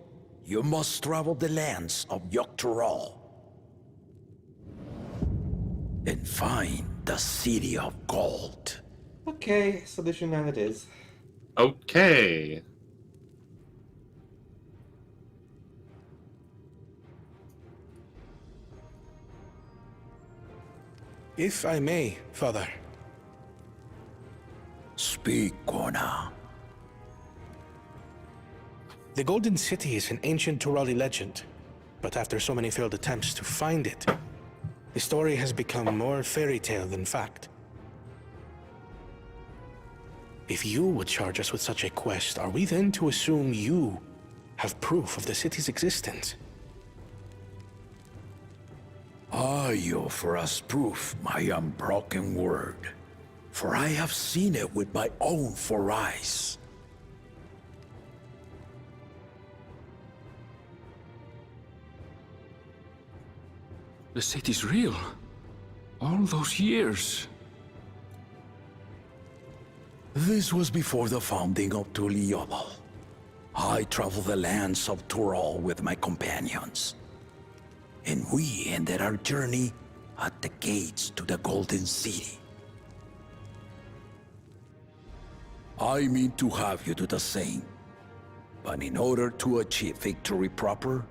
you must travel the lands of Tural and find the City of Gold. Okay, solution now it is. Okay. If I may, Father. Speak, Kona. The Golden City is an ancient Turali legend, but after so many failed attempts to find it, the story has become more fairy tale than fact. If you would charge us with such a quest, are we then to assume you have proof of the city's existence? I offer as proof my unbroken word, for I have seen it with my own 4 eyes. The city's real. All those years. This was before the founding of Tuliyollal. I traveled the lands of Tural with my companions, and we ended our journey at the gates to the Golden City. I mean to have you do the same, but in order to achieve victory proper,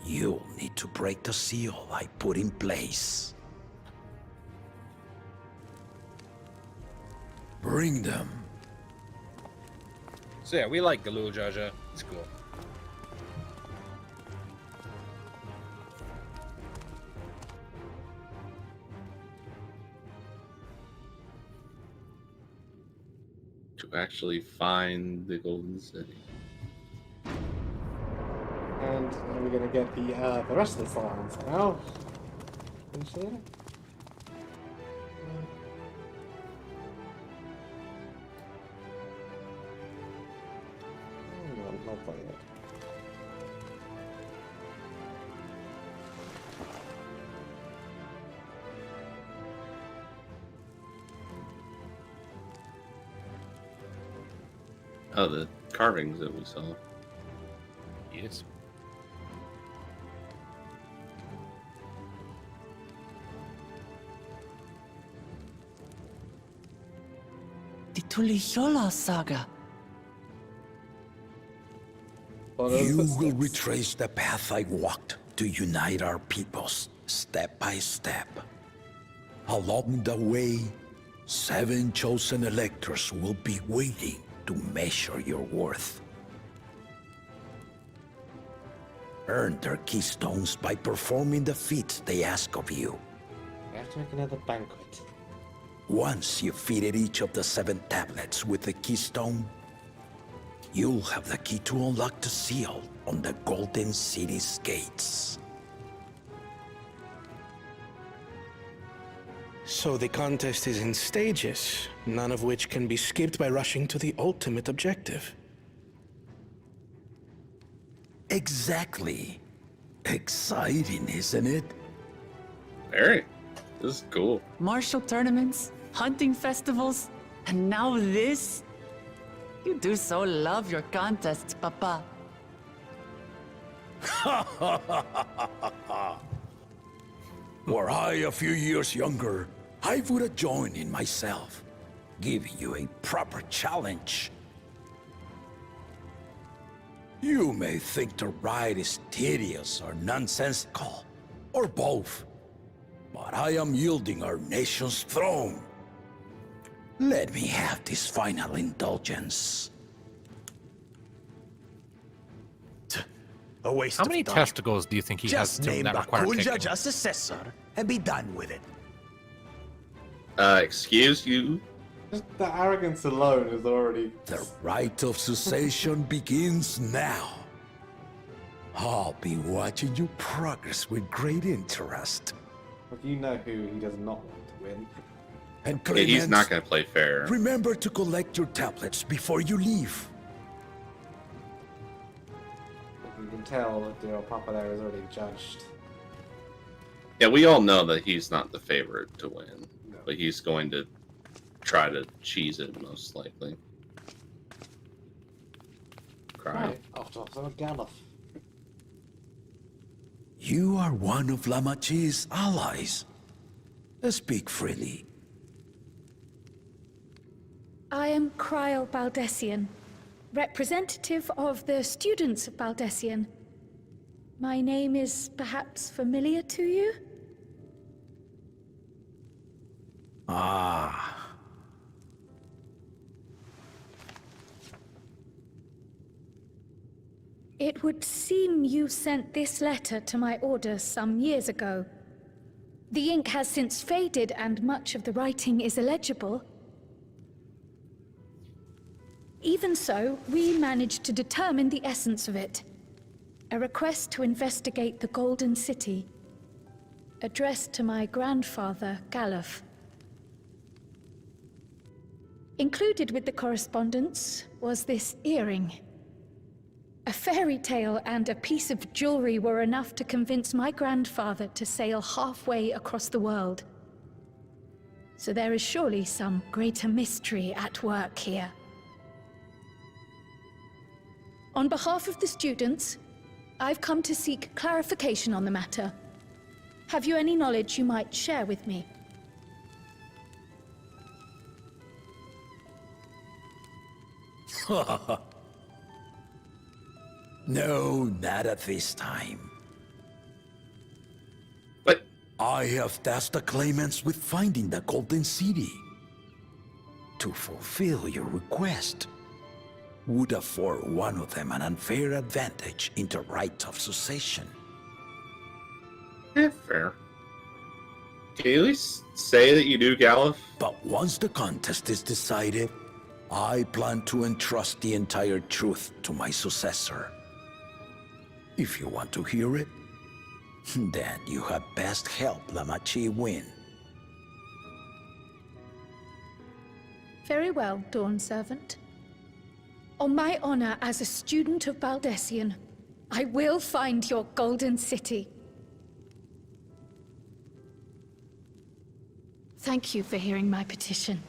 You'll need to break the seal I put in place. Bring them. So yeah, we like Galul Jaja. It's cool. To actually find the Golden City. And we're gonna get the rest of the songs now. Finish there. Not quite yet. Oh, the carvings that we saw. Yes. The Tuliyollal saga. You will retrace the path I walked to unite our peoples, step by step. Along the way, 7 chosen electors will be waiting to measure your worth. Earn their keystones by performing the feats they ask of you. We have to make another banquet. Once you've fitted each of the 7 tablets with the keystone, you'll have the key to unlock the seal on the Golden City's gates. So the contest is in stages, none of which can be skipped by rushing to the ultimate objective. Exactly. Exciting, isn't it? Very. This is cool. Martial tournaments, hunting festivals, and now this? You do so love your contests, Papa. Were I a few years younger, I would have joined in myself, giving you a proper challenge. You may think the rite is tedious or nonsensical, or both, but I am yielding our nation's throne. Let me have this final indulgence. A waste How of many time. testicles do you think he Just has to name that require Bakool kicking? as successor and be done with it. Excuse you? Just the arrogance alone is already... The rite of cessation begins now. I'll be watching your progress with great interest. But you know who he does not want to win. And Yeah, he's Clemens, not going to play fair. remember to collect your tablets before you leave. You can tell that your Papa there is already judged. Yeah, we all know that he's not the favorite to win, but he's going to try to cheese it most likely. Cry. Right, after Gandalf. You are one of Lamat's allies. Speak freely. I am Krile Baldessian, representative of the students of Baldessian. My name is perhaps familiar to you? Ah. It would seem you sent this letter to my orders some years ago. The ink has since faded and much of the writing is illegible. Even so, we managed to determine the essence of it. A request to investigate the Golden City, addressed to my grandfather, Galuf. Included with the correspondence was this earring. A fairy tale and a piece of jewelry were enough to convince my grandfather to sail halfway across the world. So there is surely some greater mystery at work here. On behalf of the students, I've come to seek clarification on the matter. Have you any knowledge you might share with me? No, not at this time. I have tasked the claimants with finding the Golden City. To fulfill your request would afford one of them an unfair advantage in the right of succession. Yeah, fair. Can you at least say that you do, Galif? But once the contest is decided, I plan to entrust the entire truth to my successor. If you want to hear it, then you had best help Lamachi win. Very well, Dawnservant. On my honor as a student of Baldessian, I will find your Golden City. Thank you for hearing my petition.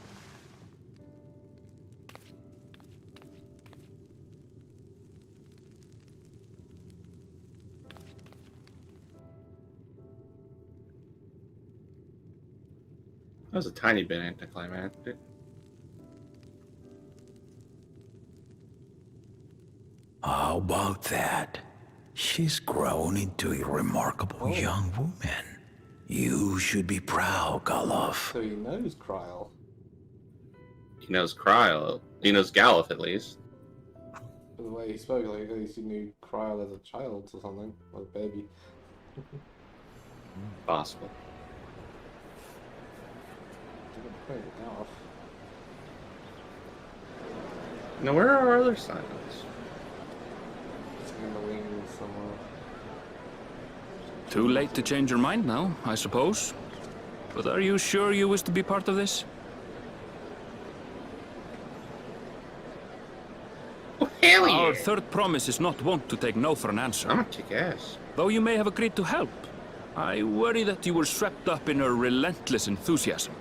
That was a tiny bit anticlimactic. How about that? She's grown into a remarkable young woman. You should be proud, Galuf. So he knows Krile. He knows Krile. He knows Galif, at least. The way he spoke, like at least he knew Krile as a child or something, or a baby. Possible. Now, where are our other silence? In the wings somewhere. Too late to change your mind now, I suppose. But are you sure you wish to be part of this? Oh, hell yeah! Our third promise is not wont to take no for an answer. I'm gonna kick ass. Though you may have agreed to help, I worry that you were swept up in her relentless enthusiasm.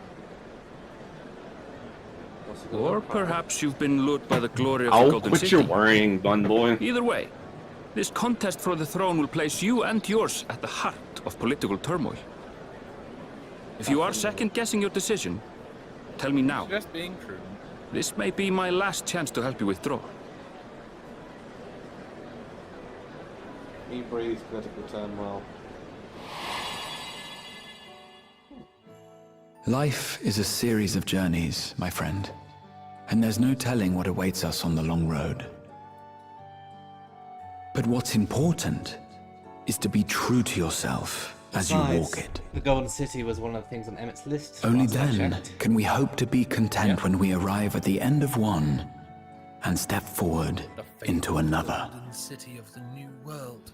Or perhaps you've been lured by the glory of the Golden City. Quit your worrying, bun boy. Either way, this contest for the throne will place you and yours at the heart of political turmoil. If you are second-guessing your decision, tell me now. Just being true. This may be my last chance to help you withdraw. He breathes political turmoil. Life is a series of journeys, my friend. And there's no telling what awaits us on the long road. But what's important is to be true to yourself as you walk it. The Golden City was one of the things on Emmett's list. Only last I then checked. can we hope to be content when we arrive at the end of one and step forward into another. Golden City of the New World.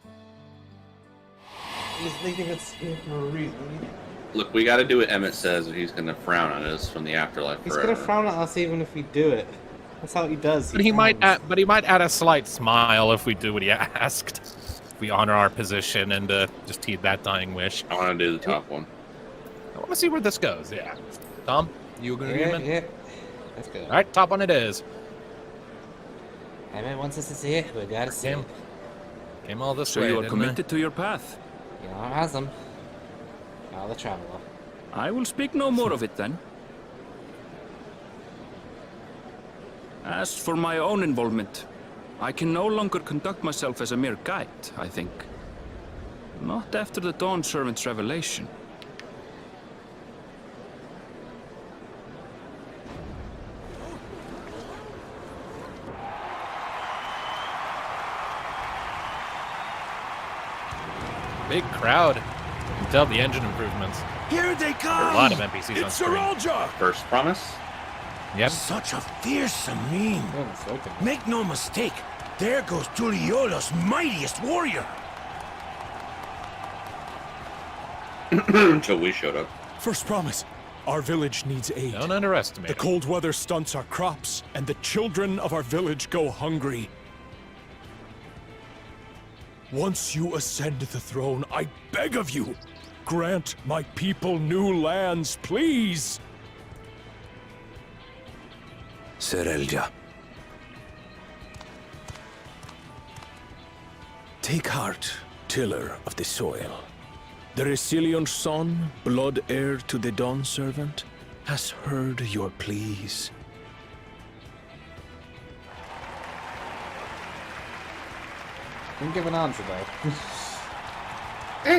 He's leading us here for a reason. Look, we gotta do what Emmett says, or he's gonna frown on us from the afterlife He's forever. gonna frown at us even if we do it. That's how he does. But he might add a slight smile if we do what he asked. If we honor our position and just heed that dying wish. I want to do the top one. I want to see where this goes. Yeah, Tom, you agree? Yeah. Let's go. All right, top one it is. Emmett wants us to see it. We gotta see it. Came all this So way. you are didn't committed to your path. You know, has them. Now the traveler. I will speak no more of it then. As for my own involvement, I can no longer conduct myself as a mere guide, I think. Not after the Dawnservant's revelation. Big crowd. You can tell the engine improvements. Here they come! There are a lot of NPCs on It's screen. Saralja! First promise? Yep. Such a fearsome mien. Make no mistake, there goes Tuliyollal's mightiest warrior. Until we showed up. First promise. Our village needs aid. Don't underestimate The cold weather stunts our crops, and the children of our village go hungry. Once you ascend the throne, I beg of you, grant my people new lands, please! Saralja. Take heart, tiller of the soil. The resilient son, blood heir to the Dawnservant, has heard your pleas. Didn't give an answer though.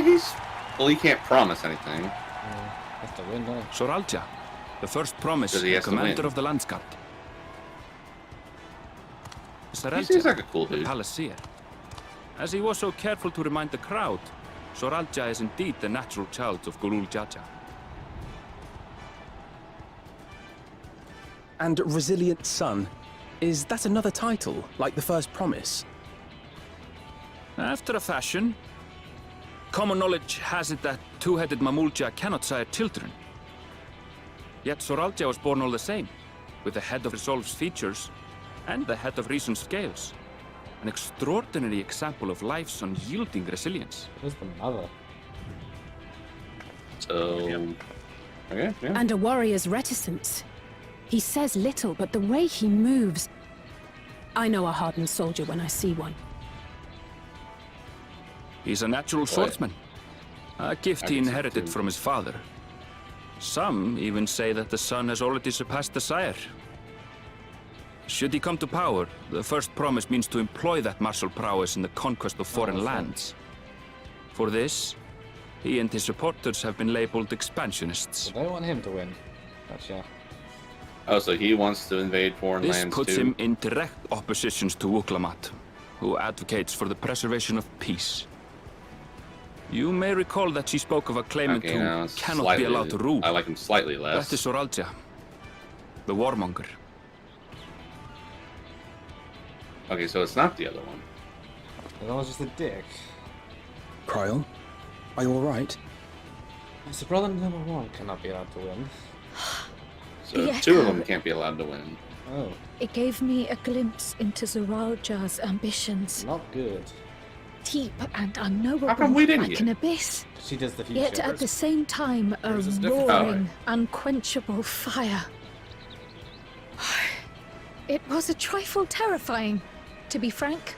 He's Well, he can't promise anything. That's the win, though. Soralja, the first promise, Because he has to commander win. of the Landsguard. He seems like a cool the dude. Palaceer. As he was so careful to remind the crowd, Soralja is indeed the natural child of Gulul Jaja. And Resilient Son. Is that another title, like the first promise? After a fashion. Common knowledge has it that two-headed Mamulja cannot sire children. Yet Soralja was born all the same, with the head of Resolve's features and the head of Reason's scales. An extraordinary example of life's unyielding resilience. Who's the mother? So, okay, yeah. And a warrior's reticence. He says little, but the way he moves... I know a hardened soldier when I see one. He's a natural swordsman. A gift he inherited from his father. Some even say that the son has already surpassed the sire. Should he come to power, the first promise means to employ that martial prowess in the conquest of foreign lands. For this, he and his supporters have been labeled expansionists. I don't want him to win. Gotcha. Oh, so he wants to invade foreign This lands puts too? him in direct opposition to Wuk Lamat, who advocates for the preservation of peace. You may recall that she spoke of a claimant Okay, who now cannot be allowed to rule. I like him slightly less. That is Soralja, the warmonger. Okay, so it's not the other one. That was just a dick. Krile, are you alright? So brother number one cannot be allowed to win. So Yeah. two of them can't be allowed to win. Oh. It gave me a glimpse into Zoralja's ambitions. Not good. Deep and unknowable, How come we didn't like get an it? abyss. She does the future. Yet at the same time, a Hers is different. roaring, unquenchable fire. It was a trifle terrifying, to be frank.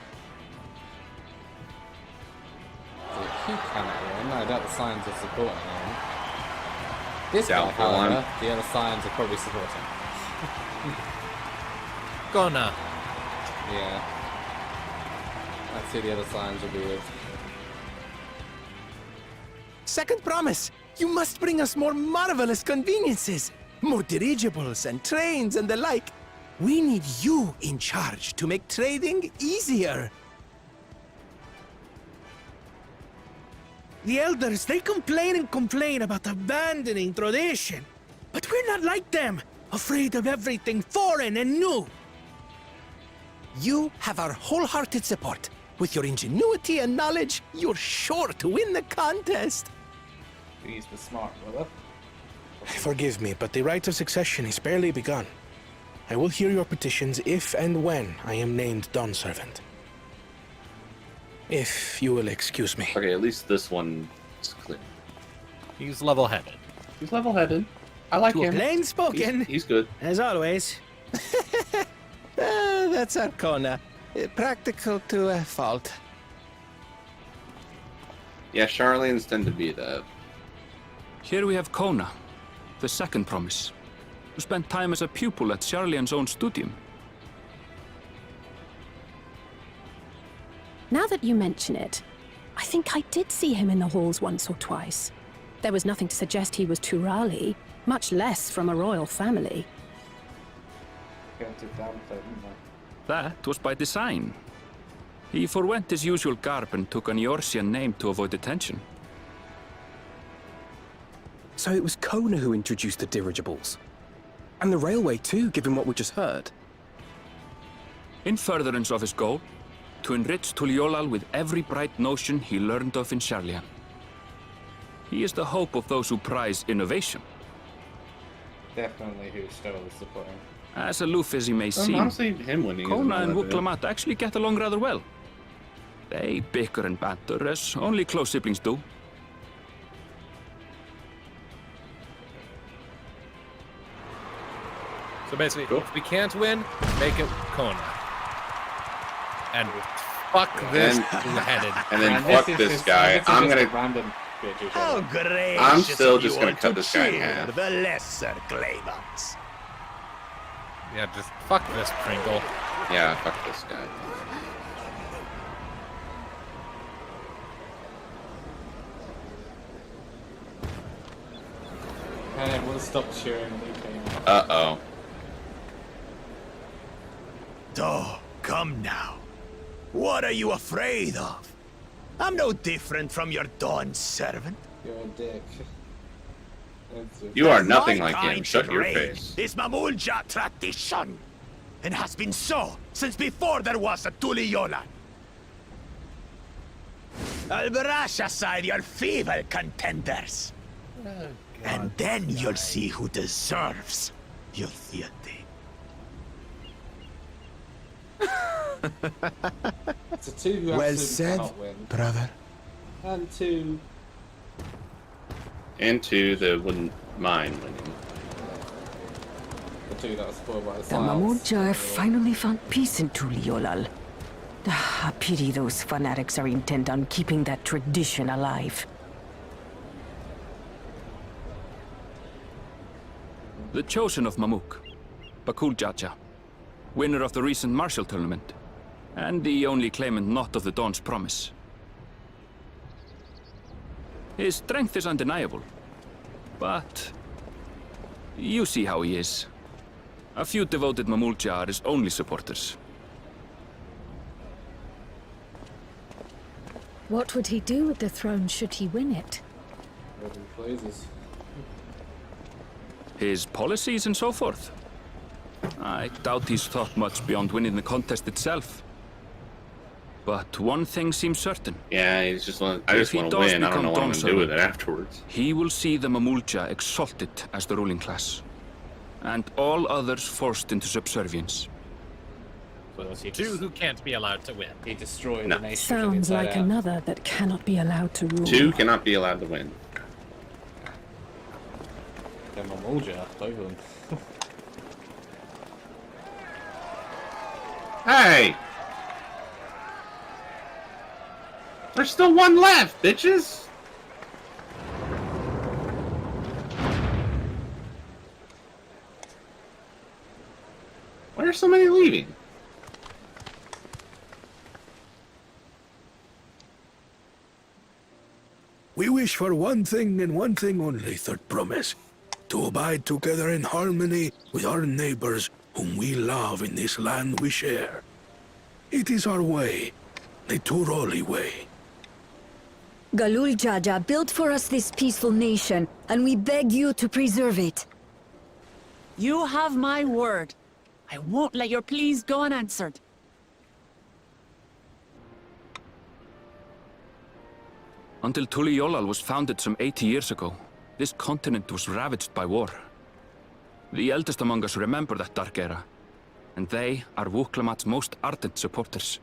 He cannot win. I doubt the signs are supporting him. This guy, Doubtful however, one. the other signs are probably supporting. Gonna. Yeah. Let's see who the other signs will be with. Second promise! You must bring us more marvelous conveniences! More dirigibles and trains and the like! We need you in charge to make trading easier! The elders, they complain and complain about abandoning tradition. But we're not like them, afraid of everything foreign and new. You have our wholehearted support. With your ingenuity and knowledge, you're sure to win the contest. He's the smart brother. Forgive me, but the rite of succession is barely begun. I will hear your petitions if and when I am named dawnservant. If you will excuse me. Okay, at least this one is clear. He's level-headed. He's level-headed. I like him. Plain spoken. He's good. As always. That's Arcona. Practical to a fault. Yeah, Charlene's tend to be that. Here we have Kona, the second promise, who spent time as a pupil at Charlian's own studium. Now that you mention it, I think I did see him in the halls once or twice. There was nothing to suggest he was Turali, much less from a royal family. Going to Dawntrail, didn't I? That was by design. He forwent his usual garb and took an Eorzean name to avoid detention. So it was Kona who introduced the dirigibles. And the railway too, given what we just heard. In furtherance of his goal, to enrich Tuliyollal with every bright notion he learned of in Charlian. He is the hope of those who prize innovation. Definitely who Stoll is supporting. As aloof as he may seem, honestly, him winning isn't Kona all and that Wuk bad. Lamat actually get along rather well. They bicker and banter as only close siblings do. So basically, if we can't win, make it Kona. And fuck this two-headed. And then fuck this guy. I'm gonna. Random How gracious I'm still of you just gonna are cut this guy in cheer half. the lesser claimants. Yeah, just fuck this Pringle. Yeah, fuck this guy. And everyone stopped cheering when he came out. Uh-oh. Oh, come now. What are you afraid of? I'm no different from your dawn servant. You're a dick. You are nothing My like him. kind Shut to your reign face. Is Mamulja tradition, and has been so since before there was a Tuliyollal. I'll brush aside your feeble contenders. And then you'll see who deserves your deity. So two who Well absolutely said, cannot win. brother. And two... And two that wouldn't mind winning. The two that were spoiled by the The silence. Mamulja have finally found peace in Tuliyollal. I pity those fanatics are intent on keeping that tradition alive. The chosen of Mamuk, Bakool Jaja, winner of the recent martial tournament, and the only claimant not of the Dawn's promise. His strength is undeniable, but you see how he is. A few devoted Mamulja are his only supporters. What would he do with the throne should he win it? Whatever he pleases. His policies and so forth. I doubt he's thought much beyond winning the contest itself. But one thing seems certain. Yeah, he's just I just want to win. I don't know what I'm going to do with it afterwards. He will see the Mamulja exalted as the ruling class, and all others forced into subservience. Two who can't be allowed to win. He destroyed No. the nation. Sounds like another that cannot be allowed to rule. Two cannot be allowed to win. They're Mamulja, both of them. Hey! There's still one left, bitches! Why are so many leaving? We wish for one thing and one thing only, Third Promise. To abide together in harmony with our neighbors whom we love in this land we share. It is our way, the Tuliyollal way. Galul Jaja built for us this peaceful nation, and we beg you to preserve it. You have my word. I won't let your pleas go unanswered. Until Tuliyollal was founded some 80 years ago, this continent was ravaged by war. The eldest among us remember that dark era, and they are Wuk Lamat's most ardent supporters.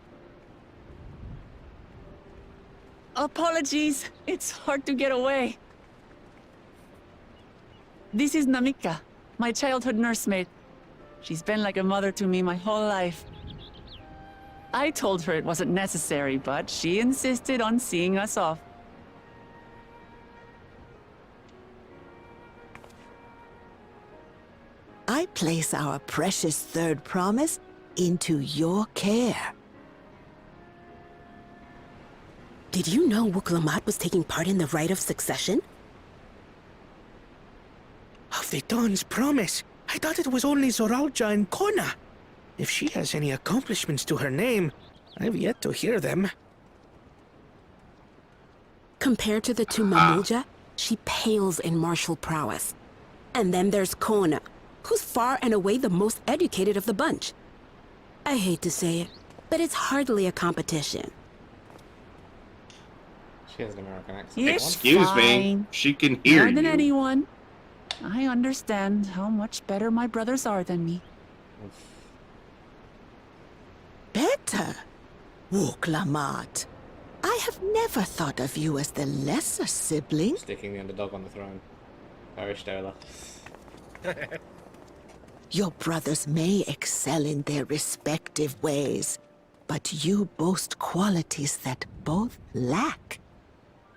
Apologies. It's hard to get away. This is Namika, my childhood nursemaid. She's been like a mother to me my whole life. I told her it wasn't necessary, but she insisted on seeing us off. I place our precious third promise into your care. Did you know Wuk Lamat was taking part in the rite of succession? Of the Dawn's promise? I thought it was only Zoralja and Kona. If she has any accomplishments to her name, I've yet to hear them. Compared to the two Mamulja, she pales in martial prowess. And then there's Kona, who's far and away the most educated of the bunch. I hate to say it, but it's hardly a competition. She has an American accent. It's Excuse me, fine. she can hear More than you. anyone. I understand how much better my brothers are than me. Better? Wuk Lamat. I have never thought of you as the lesser sibling. Sticking the underdog on the throne. Irish Dela. Your brothers may excel in their respective ways, but you boast qualities that both lack.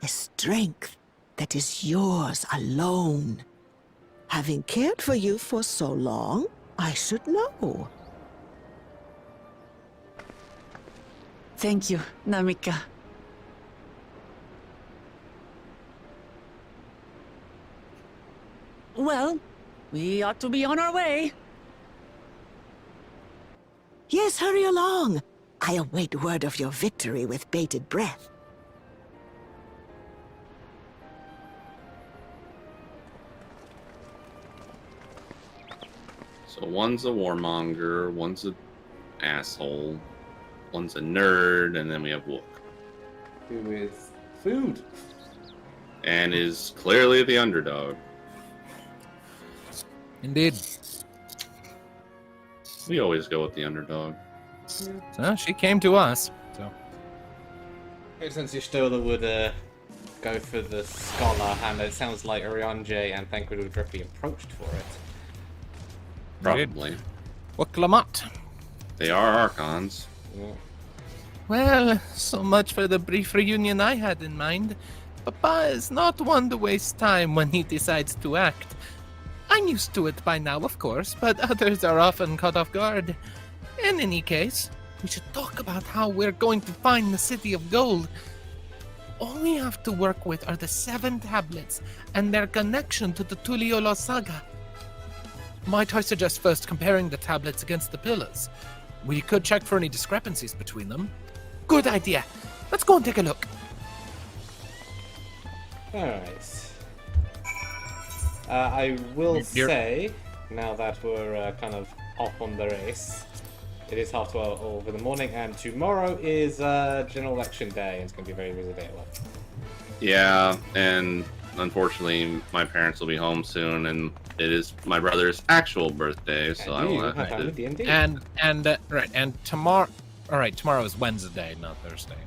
A strength that is yours alone. Having cared for you for so long, I should know. Thank you, Namika. Well, we ought to be on our way. Yes, hurry along. I await word of your victory with bated breath. So one's a warmonger, one's an asshole, one's a nerd, and then we have Wuk. Who is food. And is clearly the underdog. Indeed. We always go with the underdog. So she came to us. So Since Y'shtola would go for the scholar, and it sounds like Urianger and Thancred would directly approached for it. Probably. Wuk Lamat. They are Archons. Yeah. Well, so much for the brief reunion I had in mind. Papa is not one to waste time when he decides to act. I'm used to it by now, of course, but others are often caught off guard. In any case, we should talk about how we're going to find the City of Gold. All we have to work with are the 7 tablets and their connection to the Tuliyollal saga. Might I suggest first comparing the tablets against the pillars? We could check for any discrepancies between them. Good idea. Let's go and take a look. Alright. I will say, now that we're kind of off on the race, it is 12:30 in the morning, and tomorrow is General Election Day, and it's going to be a very busy day at work. Yeah, and unfortunately, my parents will be home soon, and it is my brother's actual birthday, so I will have to. And tomorrow. All right, tomorrow is Wednesday, not Thursday.